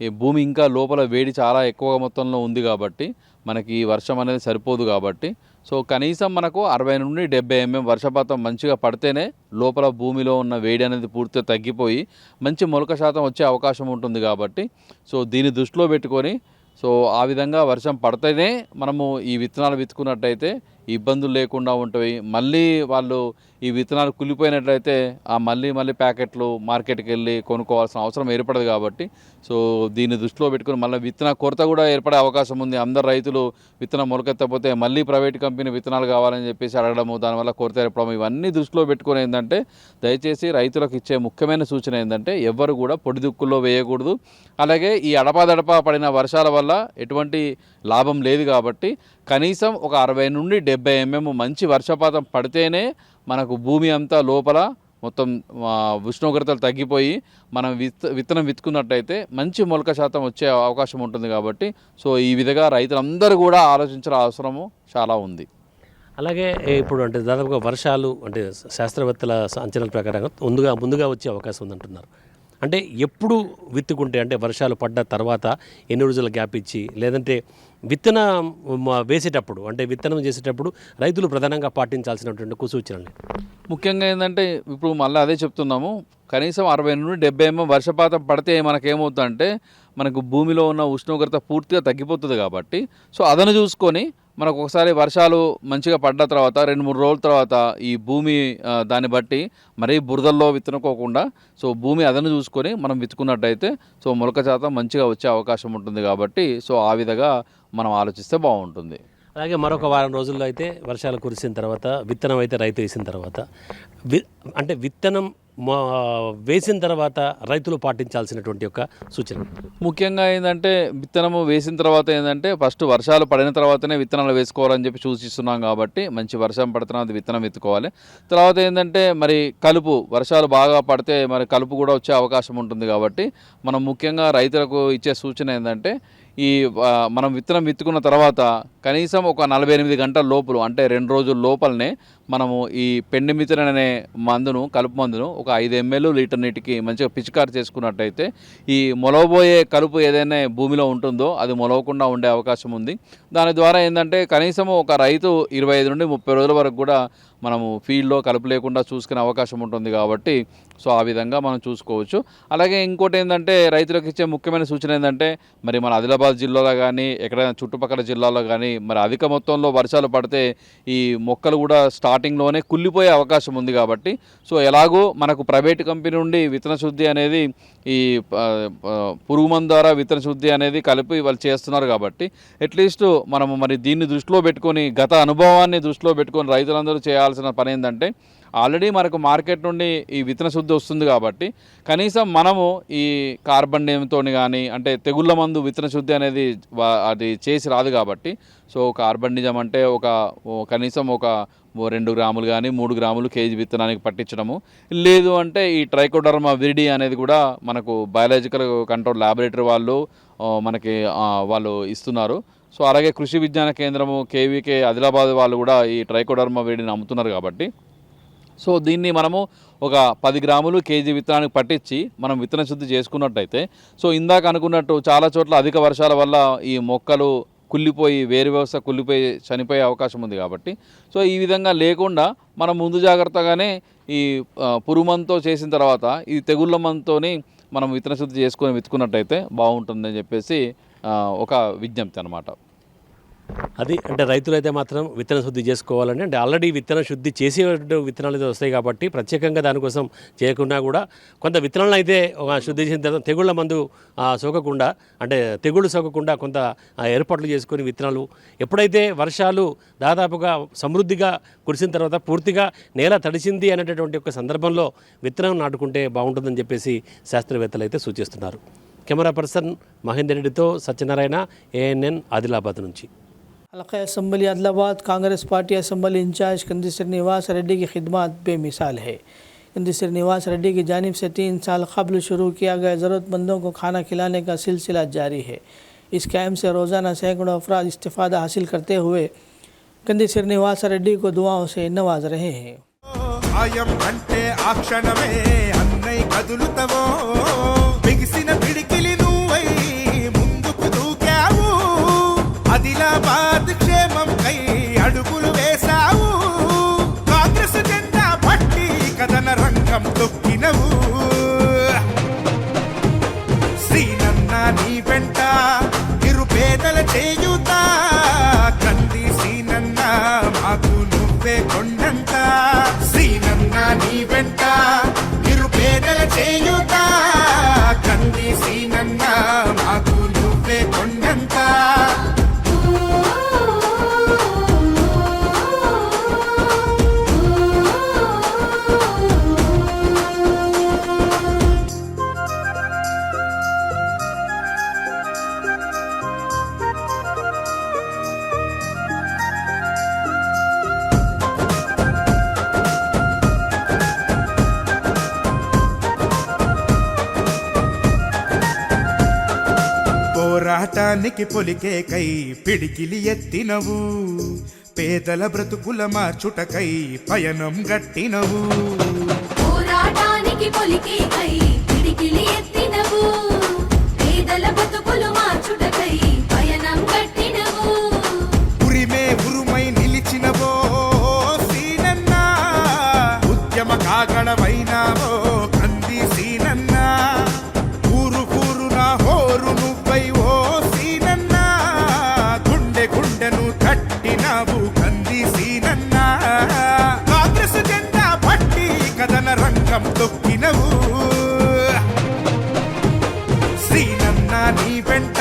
ఈ భూమి ఇంకా లోపల వేడి చాలా ఎక్కువ మొత్తంలో ఉంది కాబట్టి మనకి ఈ వర్షం అనేది సరిపోదు. కాబట్టి సో కనీసం మనకు 60 నుండి 70 mm వర్షపాతం మంచిగా పడితేనే లోపల భూమిలో ఉన్న వేడి అనేది పూర్తిగా తగ్గిపోయి మంచి మొలక శాతం వచ్చే అవకాశం ఉంటుంది. కాబట్టి సో దీన్ని దృష్టిలో పెట్టుకొని సో ఆ విధంగా వర్షం పడితేనే మనము ఈ విత్తనాలు విత్తుకున్నట్టయితే ఇబ్బందులు లేకుండా ఉంటాయి. మళ్ళీ వాళ్ళు ఈ విత్తనాలు కులిపోయినట్లయితే ఆ మళ్ళీ ప్యాకెట్లు మార్కెట్కి వెళ్ళి కొనుక్కోవాల్సిన అవసరం ఏర్పడదు. కాబట్టి సో దీన్ని దృష్టిలో పెట్టుకుని మళ్ళీ విత్తన కొరత కూడా ఏర్పడే అవకాశం ఉంది. అందరు రైతులు విత్తనం మొలకెత్తకపోతే మళ్ళీ ప్రైవేట్ కంపెనీ విత్తనాలు కావాలని చెప్పేసి అడగడము, దానివల్ల కొరత ఏర్పడము, ఇవన్నీ దృష్టిలో పెట్టుకుని ఏంటంటే దయచేసి రైతులకు ఇచ్చే ముఖ్యమైన సూచన ఏంటంటే ఎవ్వరు కూడా పొడి దిక్కుల్లో వేయకూడదు. అలాగే ఈ అడపాదడపా పడిన వర్షాల వల్ల ఎటువంటి లాభం లేదు. కాబట్టి కనీసం ఒక 60 నుండి 70 mm మంచి వర్షపాతం పడితేనే మనకు భూమి అంతా లోపల మొత్తం ఉష్ణోగ్రతలు తగ్గిపోయి మనం విత్తనం విత్తుకున్నట్టయితే మంచి మొలక శాతం వచ్చే అవకాశం ఉంటుంది. కాబట్టి సో ఈ విధంగా రైతులందరూ కూడా ఆలోచించాల్సిన అవసరము చాలా ఉంది. అలాగే ఇప్పుడు అంటే దాదాపుగా వర్షాలు అంటే శాస్త్రవేత్తల అంచనాల ప్రకారంగా ముందుగా వచ్చే అవకాశం ఉందంటున్నారు. అంటే ఎప్పుడు విత్తుకుంటే అంటే వర్షాలు పడ్డ తర్వాత ఎన్ని రోజుల గ్యాప్ ఇచ్చి, లేదంటే విత్తనం వేసేటప్పుడు అంటే విత్తనం చేసేటప్పుడు రైతులు ప్రధానంగా పాటించాల్సినటువంటి సూచనలు? ముఖ్యంగా ఏంటంటే ఇప్పుడు మళ్ళీ అదే చెప్తున్నాము, కనీసం 60 నుండి 70 వర్షపాతం పడితే మనకేమవుతుందంటే మనకు భూమిలో ఉన్న ఉష్ణోగ్రత పూర్తిగా తగ్గిపోతుంది కాబట్టి సో అదను చూసుకొని మనకు ఒకసారి వర్షాలు మంచిగా పడ్డ తర్వాత 2-3 రోజుల తర్వాత ఈ భూమి దాన్ని బట్టి మరీ బురదల్లో విత్తనుకోకుండా సో భూమి అదను చూసుకొని మనం విత్తుకున్నట్టయితే సో మొలక శాతం మంచిగా వచ్చే అవకాశం ఉంటుంది కాబట్టి సో ఆ విధంగా మనం ఆలోచిస్తే బాగుంటుంది. అలాగే మరొక వారం రోజుల్లో అయితే వర్షాలు కురిసిన తర్వాత విత్తనం అయితే రైతు వేసిన తర్వాత అంటే విత్తనం వేసిన తర్వాత రైతులు పాటించాల్సినటువంటి యొక్క సూచన ముఖ్యంగా ఏంటంటే విత్తనము వేసిన తర్వాత ఏంటంటే ఫస్ట్ వర్షాలు పడిన తర్వాతనే విత్తనాలు వేసుకోవాలని చెప్పి సూచిస్తున్నాం కాబట్టి మంచి వర్షం పడుతున్న విత్తనం ఎత్తుకోవాలి. తర్వాత ఏంటంటే మరి కలుపు వర్షాలు బాగా పడితే మరి కలుపు కూడా వచ్చే అవకాశం ఉంటుంది కాబట్టి మనం ముఖ్యంగా రైతులకు ఇచ్చే సూచన ఏంటంటే ఈ మనం విత్తనం విత్తుకున్న తర్వాత కనీసం ఒక 48 గంటల లోపల అంటే 2 రోజుల లోపలనే మనము ఈ పెండిమిత్రన్ అనే మందును కలుపు మందును ఒక 5 ml లీటర్ నీటికి మంచిగా పిచికారి చేసుకున్నట్టయితే ఈ మొలవబోయే కలుపు ఏదైనా భూమిలో ఉంటుందో అది మొలవకుండా ఉండే అవకాశం ఉంది. దాని ద్వారా ఏంటంటే కనీసం ఒక రైతు 25 నుండి 30 రోజుల వరకు కూడా మనము ఫీల్డ్లో కలుపు లేకుండా చూసుకునే అవకాశం ఉంటుంది కాబట్టి సో ఆ విధంగా మనం చూసుకోవచ్చు. అలాగే ఇంకోటి ఏంటంటే రైతులకు ఇచ్చే ముఖ్యమైన సూచన ఏంటంటే మరి మన ఆదిలాబాద్ జిల్లాలో కానీ ఎక్కడైనా చుట్టుపక్కల జిల్లాలో కానీ మరి అధిక మొత్తంలో వర్షాలు పడితే ఈ మొక్కలు కూడా స్టార్టింగ్లోనే కుళ్ళిపోయే అవకాశం ఉంది కాబట్టి సో ఎలాగో మనకు ప్రైవేట్ కంపెనీ నుండి విత్తన శుద్ధి అనేది ఈ పురుగు మందు ద్వారా విత్తన శుద్ధి అనేది కలిపి వాళ్ళు చేస్తున్నారు కాబట్టి అట్లీస్ట్ మనము మరి దీన్ని దృష్టిలో పెట్టుకొని గత అనుభవాన్ని దృష్టిలో పెట్టుకొని రైతులందరూ చేయాల్సిన పని ఏంటంటే ఆల్రెడీ మనకు మార్కెట్ నుండి ఈ విత్తన శుద్ధి వస్తుంది కాబట్టి కనీసం మనము ఈ కార్బన్ డేమ్తో కానీ అంటే తెగుళ్ళ మందు విత్తన శుద్ధి అనేది అది చేసి రాదు కాబట్టి సో కార్బన్ నిజం అంటే కనీసం ఒక 2 గ్రాములు కానీ 3 గ్రాములు కేజీ విత్తనానికి పట్టించడము, లేదు అంటే ఈ ట్రైకోడర్మా విరిడి అనేది కూడా మనకు బయాలజికల్ కంట్రోల్ ల్యాబొరేటరీ వాళ్ళు మనకి వాళ్ళు ఇస్తున్నారు. సో అలాగే కృషి విజ్ఞాన కేంద్రము కేవీకే ఆదిలాబాద్ వాళ్ళు కూడా ఈ ట్రైకోడర్మా విరిడిని అమ్ముతున్నారు కాబట్టి సో దీన్ని మనము ఒక 10 గ్రాములు కేజీ విత్తనానికి పట్టించి మనం విత్తన శుద్ధి చేసుకున్నట్టయితే సో ఇందాక అనుకున్నట్టు చాలా చోట్ల అధిక వర్షాల వల్ల ఈ మొక్కలు కుళ్ళిపోయి వేరు వ్యవస్థ కుళ్ళిపోయి చనిపోయే అవకాశం ఉంది కాబట్టి సో ఈ విధంగా లేకుండా మనం ముందు జాగ్రత్తగానే ఈ పురుగు మందుతో చేసిన తర్వాత ఈ తెగుళ్ళ మందుతోని మనం విత్తన శుద్ధి చేసుకొని విత్తుకున్నట్టయితే బాగుంటుందని చెప్పేసి ఒక విజ్ఞప్తి అన్నమాట. అది అంటే రైతులైతే మాత్రం విత్తన శుద్ధి చేసుకోవాలని అంటే ఆల్రెడీ విత్తన శుద్ధి చేసే విత్తనాలు అయితే వస్తాయి కాబట్టి ప్రత్యేకంగా దానికోసం చేయకుండా కూడా కొంత విత్తనాలను అయితే ఒక శుద్ధి చేసిన తర్వాత తెగుళ్ళ మందు సోకకుండా అంటే తెగుళ్ళు సోకకుండా కొంత ఏర్పాట్లు చేసుకొని విత్తనాలు ఎప్పుడైతే వర్షాలు దాదాపుగా సమృద్ధిగా కురిసిన తర్వాత పూర్తిగా నేల తడిసింది అనేటటువంటి ఒక సందర్భంలో విత్తనం నాటుకుంటే బాగుంటుందని చెప్పేసి శాస్త్రవేత్తలు అయితే సూచిస్తున్నారు. కెమెరా పర్సన్ మహేందర్ రెడ్డితో సత్యనారాయణ, ANN ఆదిలాబాద్ నుంచి. हल्का assembly Adilabad Congress party assembly incharge Kandi Srinivas Reddy की खिदमत बेमिसाल है. कंदी श्रीनिवास रेड्डी की जानिब से 3 साल कबल शुरू किया गया ज़रूरतमंदों को खाना खिलाने का सिलसिला जारी है. इस कैम्प से रोज़ाना सैकड़ों अफराद इस्तिफ़ादा हासिल करते हुए कंदी श्रीनिवास रेड्डी को दुआओं से नवाज रहे हैं. ఆదిలాబాద్ క్షేమం కై అడుగులు వేసావు, కాంగ్రెస్ జెండా పట్టి కథన రంగం తొక్కినవు. శ్రీనన్న నీ వెంట నిరుపేదల చేయుత, కంది శ్రీనన్న మాకు నువ్వే కొండంత. శ్రీనన్న నీ వెంట నిరుపేదల చేయుత, కంది శ్రీనన్న మాకు నువ్వే కొండంత. పోరాటానికి పొలికే కై పిడికిలి ఎత్తినవు, పేదల బ్రతుకుల మార్చుటకై పయనం గట్టినవు. పోరాటానికి పొలికే కై పిడికిలి ఎత్తినవు పేదల బతుకులు మార్చుటకై పయనం కట్టినవు ఉరిమే ఉరుమై నిలిచినవో సీనన్న ఉద్యమ కాగడవైనావో కంది సీనన్న ఊరు ఊరున హోరు నువ్వై ఓ సీనన్న గుండె గుండెను తట్టినావు కంది సీనన్న కాంగ్రెస్ జెండా పట్టి కథన రంగం తొక్కినవు సీనన్న నీ వెంట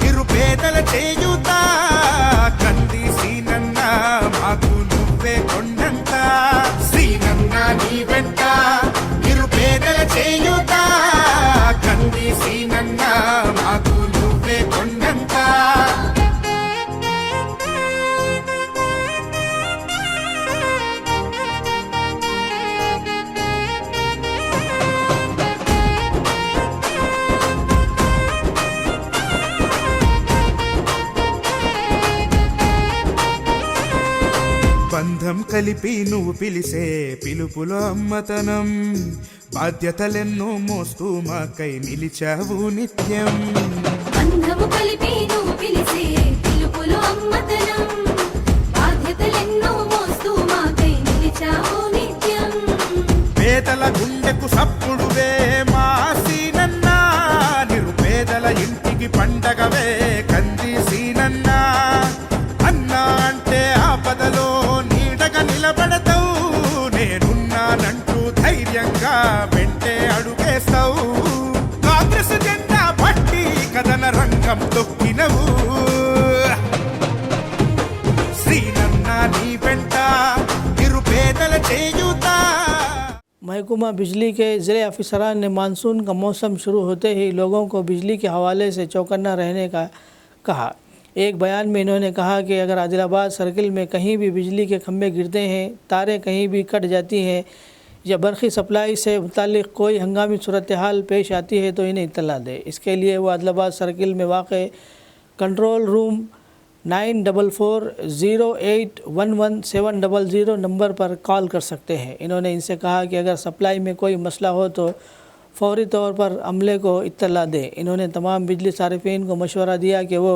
నిరుపేదల చేయుత కంది సీనన్న మాకు నువ్వే కొండంత సీనన్న నీ వెంట నిరుపేదల చేయుత కంది సీనన్న మాకు నువ్వే కొండంత బంధం కలిపి నువ్వు పిలిసే పిలుపులో అమ్మతనం బాధ్యతలెన్నో మోస్తూ మాకై నిలిచావు నిత్యం బంధము కలిపి నువ్వు పిలిసే పిలుపులు అమ్మతనం బాధ్యతలెన్నో మోస్తూ మాకై నిలిచావు నిత్యం పేదల గుండెకు సప్పుడువే మా సీనన్న నిరుపేదల ఇంటికి పండగవే కంది సీనన్న అన్నా అంటే ఆపదలో నీడగా నిలబడతావు నేనున్నానంటూ ధైర్యంగా వెంటే అడుగేస్తావు కాంగ్రెస్ జెండా పట్టి కథన రంగం తొక్కినవు సీనన్న నీ వెంట నిరుపేదల చేయుతా महकमा बिजली के ज़िले अफसरान ने मानसून का मौसम शुरू होते ही लोगों को बिजली के हवाले से चौकन्ना रहने का कहा। एक बयान में इन्होंने कहा कि अगर आदिलाबाद सर्किल में कहीं भी बिजली के खंभे गिरते हैं, तारें कहीं भी कट जाती हैं या बरक़ी सप्लाई से मुताल्लिक़ कोई हंगामी सूरत हाल पेश आती है तो इन्हें इत्तला दे। इसके लिए वो आदिलाबाद सर्किल में वाक़ कंट्रोल रूम 9440811700 नंबर पर कॉल कर सकते हैं। इन्होंने इनसे कहा कि अगर सप्लाई में कोई मसला हो तो फ़ौरी तौर पर अमले को इत्तला दें। इन्होंने तमाम बिजली सारिफीन को मशवरा दिया कि वो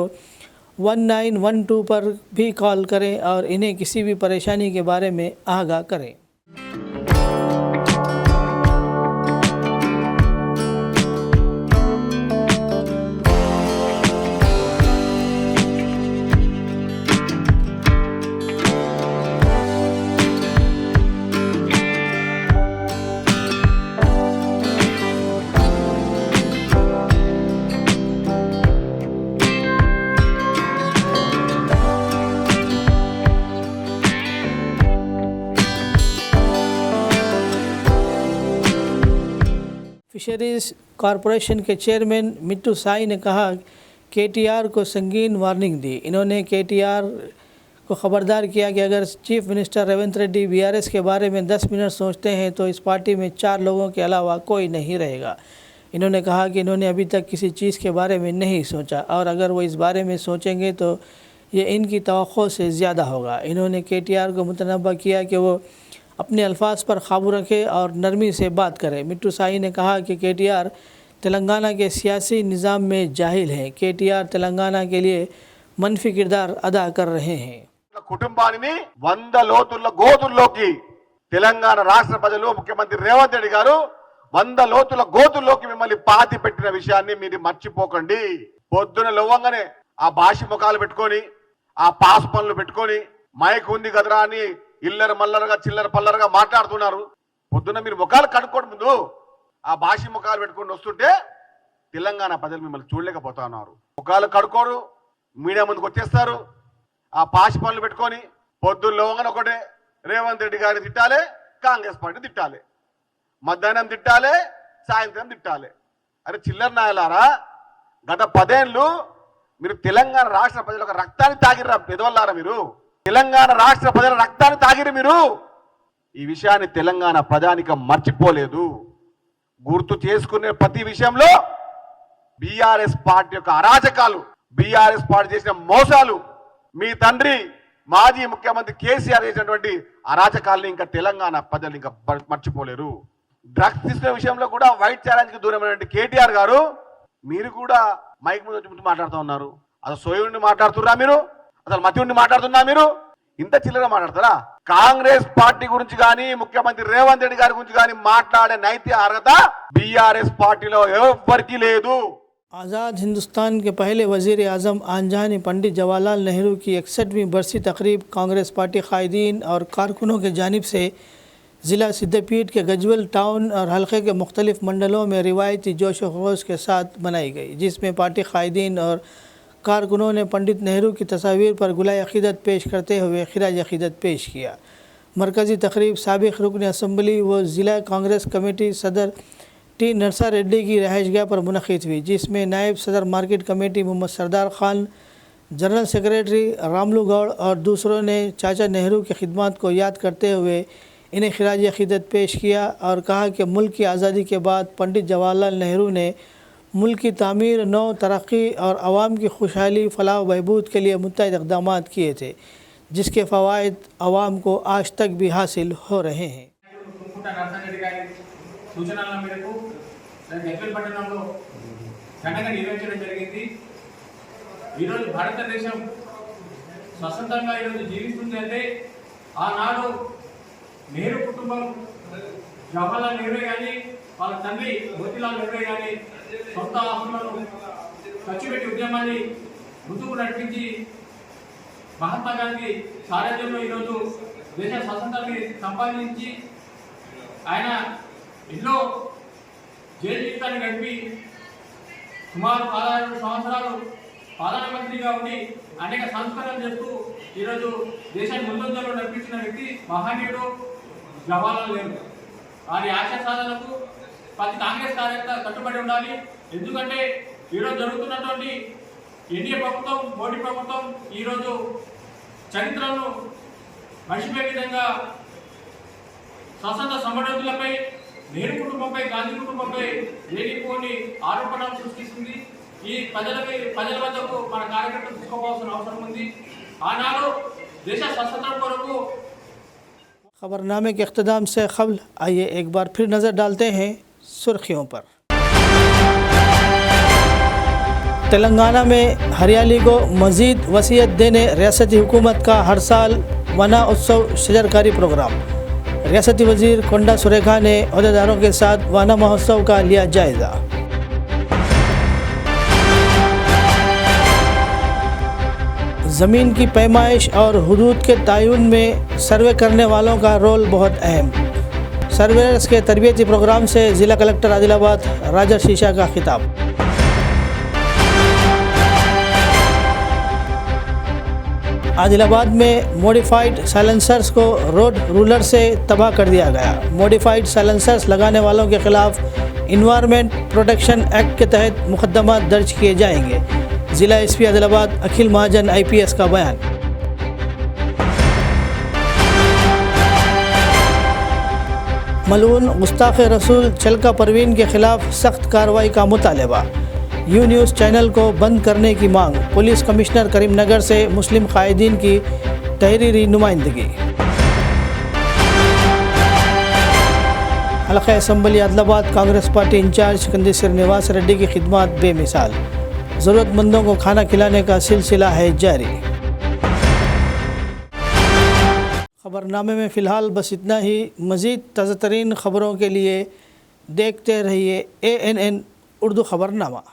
1912 पर भी कॉल करें और इन्हें किसी भी परेशानी के बारे में आगाह करें। फिशरीज़ कॉरपोरेशन के चेयरमैन मिट्टू साई ने कहा केटीआर को संगीन वार्निंग दी। इन्होंने केटीआर को ख़बरदार किया कि अगर chief minister Revanth Reddy BRS के बारे में 10 मिनट सोचते हैं तो इस पार्टी में 4 लोगों के अलावा कोई नहीं रहेगा। इन्होंने कहा कि इन्होंने अभी तक किसी चीज़ के बारे में नहीं सोचा और अगर वो इस बारे में सोचेंगे तो ये इनकी तवक्को से ज़्यादा होगा। इन्होंने केटीआर को मुतनब्बा किया कि वो अपने अल्फाज पर काबू रखे और नरमी से बात करें। मिट्टू साई ने कहा कि केटीआर तेलंगाना के सियासी निज़ाम में जाहिल हैं। केटीआर तेलंगाना के लिए मनफी किरदार अदा कर रहे हैं। కుటుంబాన్ని 100 లోతుల గోతుల్లోకి తెలంగాణ రాష్ట్ర ప్రజలు ముఖ్యమంత్రి రేవంత్ రెడ్డి గారు 100 లోతుల గోతుల్లోకి మిమ్మల్ని పాతి పెట్టిన విషయాన్ని మీరు మర్చిపోకండి. పొద్దున లవ్వంగానే ఆ భాష ముఖాలు పెట్టుకొని ఆ పాస్ పనులు పెట్టుకొని మైక్ ఉంది కదరా అని ఇల్లర మల్లరగా చిల్లర పల్లరగా మాట్లాడుతున్నారు. పొద్దున మీరు ముఖాలు కడుక్కోవడం ముందు ఆ భాష ముఖాలు పెట్టుకొని వస్తుంటే తెలంగాణ ప్రజలు మిమ్మల్ని చూడలేకపోతా ఉన్నారు. ముఖాలు కడుక్కోరు, మీడియా ముందుకు వచ్చేస్తారు. ఆ పాషి పనులు పెట్టుకొని పొద్దున్న లోగానే ఒకటే రేవంత్ రెడ్డి గారిని తిట్టాలి, కాంగ్రెస్ పార్టీ తిట్టాలి, మధ్యాహ్నం తిట్టాలి, సాయంత్రం తిట్టాలి. అరే చిల్లర నాయలారా, గత 10 ఏళ్ళు మీరు తెలంగాణ రాష్ట్ర ప్రజల రక్తాన్ని తాగిర్రా పెదవల్లారా. మీరు తెలంగాణ రాష్ట్ర ప్రజల రక్తాన్ని తాగిరు. మీరు ఈ విషయాన్ని తెలంగాణ ప్రజానికం మర్చిపోలేదు. గుర్తు చేసుకునే ప్రతి విషయంలో బీఆర్ఎస్ పార్టీ యొక్క అరాచకాలు, బీఆర్ఎస్ పార్టీ చేసిన మోసాలు, మీ తండ్రి మాజీ ముఖ్యమంత్రి కేసీఆర్ చేసినటువంటి అరాచకాలని ఇంకా తెలంగాణ ప్రజలు ఇంకా మర్చిపోలేరు. డ్రగ్స్ తీసుకునే విషయంలో కూడా వైట్ ఛాలెంజ్ కి దూరమైనటువంటి కేటీఆర్ గారు మీరు కూడా మైక్ ముందు వచ్చి మాట్లాడుతూ ఉన్నారు. అసలు సోయి ఉండి మాట్లాడుతున్నా మీరు? అసలు మతి ఉండి మాట్లాడుతున్నా మీరు? ఇంత చిల్లరగా మాట్లాడతారా? కాంగ్రెస్ పార్టీ గురించి కానీ ముఖ్యమంత్రి రేవంత్ రెడ్డి గారి గురించి కానీ మాట్లాడే నైతిక అర్హత బీఆర్ఎస్ పార్టీలో ఎవరికీ లేదు. आज़ाद हिंदुस्तान के पहले वज़ीर आज़म आनजानी पंडित जवाहरलाल नेहरू की 61वीं बरसी तकरीब कांग्रेस पार्टी कायदीन और कारकुनों के जानिब से ज़िला सिद्धपीठ के गजवल टाउन और हलक़े के मुख्तलिफ़ मंडलों में रिवायती जोश व खरोश के साथ मनाई गई, जिसमें पार्टी कायदीन और कारकुनों ने पंडित नेहरू की तस्वीर पर गुलाए अक़ीदत पेश करते हुए खिराज अक़ीदत पेश किया। मरकज़ी तकरीब साबिक़ रुकन असम्बली व ज़िला कांग्रेस कमेटी सदर टी नरसा रेड्डी की रहायशगाह पर मुनक़िद हुई, जिसमें नायब सदर मार्केट कमेटी मोहम्मद सरदार ख़ान, जनरल सेक्रेटरी रामलू गौड़ और दूसरों ने चाचा नेहरू की खिदमत को याद करते हुए इन्हें खिराज अक़ीदत पेश किया और कहा कि मुल्क की आज़ादी के बाद पंडित जवाहरलाल नेहरू ने मुल्क की तामीर, नौ तरक्की और आवाम की खुशहाली, फलाह बहबूद के लिए मुत्तहिद इक़दामात किए थे, जिसके फ़वाइद आवाम को आज तक भी हासिल हो रहे हैं। సూచనల మేరకు గజ్వేల్ పట్టణంలో ఘనంగా నిర్వహించడం జరిగింది. ఈరోజు భారతదేశం స్వతంత్రంగా ఈరోజు జీవిస్తుంది అంటే ఆనాడు నెహ్రూ కుటుంబం, జవహర్లాల్ నెహ్రూ కానీ వాళ్ళ తండ్రి మోతీలాల్ నెహ్రూ కానీ సొంత ఆస్తులను ఖర్చు పెట్టి ఉద్యమాన్ని ముందుకు నడిపించి మహాత్మా గాంధీ సారథ్యంలో ఈరోజు దేశ స్వాతంత్రాన్ని సంపాదించి ఆయన ఎన్నో జైలు జీవితాన్ని గడిపి సుమారు 16 సంవత్సరాలు ప్రధానమంత్రిగా ఉండి అనేక సంస్కరణలు చేస్తూ ఈరోజు దేశాన్ని ముందంజలో నడిపించిన వ్యక్తి మహనీయుడు జవహర్లాల్ నెహ్రూ. వారి ఆశయ సాధనకు ప్రతి కాంగ్రెస్ కార్యకర్త కట్టుబడి ఉండాలి. ఎందుకంటే ఈరోజు జరుగుతున్నటువంటి ఎన్డీఏ ప్రభుత్వం, మోడీ ప్రభుత్వం ఈరోజు చరిత్రను మర్చిపోయే విధంగా స్వతంత్ర సమరయోధులపై, నెహ్రూ కుటుంబంపై, గాంధీ కుటుంబంపై లేనిపోని ఆరోపణలు సృష్టిస్తుంది. ఈ ప్రజల వద్దకు మన కార్యకర్తలు తీసుకోవాల్సిన అవసరం ఉంది. ఆనాడు దేశ స్వతంత్రం కొరకు खबरनामे के इख्तिताम से क़ब्ल आइए एक बार फिर नज़र डालते हैं सुर्खियों पर। तेलंगाना में हरियाली को मज़ीद वसीयत देने रियासती हुकूमत का हर साल वना उत्सव शजरकारी प्रोग्राम। रियासती वज़ीर कोंडा सुरेखा ने अहदेदारों के साथ वना महोत्सव का लिया जायज़ा। ज़मीन की पैमाइश और हुदूद के तयन में सर्वे करने वालों का रोल बहुत अहम। सर्वेयर्स के तरबियती प्रोग्राम से ज़िला कलेक्टर आदिलाबाद राजा शीशा का खिताब। आदिलाबाद में मॉडिफाइड साइलेंसर्स को रोड रूलर से तबाह कर दिया गया। मॉडिफाइड साइलेंसर्स लगाने वालों के खिलाफ इन्वायरमेंट प्रोटेक्शन एक्ट के तहत मुकदमा दर्ज किए जाएंगे। ज़िला एसपी आदिलाबाद अखिल महाजन IPS का बयान। मलून गुस्ताख़ रसूल चलका परवीन के खिलाफ सख्त कार्रवाई का मुतालबा। यू न्यूज़ चैनल को बंद करने की मांग। पुलिस कमिश्नर करीमनगर से मुस्लिम कायदीन की तहरीरी नुमाइंदगी। हल्का assembly Adilabad Congress party incharge Kandi Srinivas Reddy की खिदमत बेमिसाल। ज़रूरतमंदों को खाना खिलाने का सिलसिला है जारी। खबरनामे में फ़िलहाल बस इतना ही। मज़ीद ताज़ा तरीन ख़बरों के लिए देखते रहिए ANN उर्दू खबरनामा।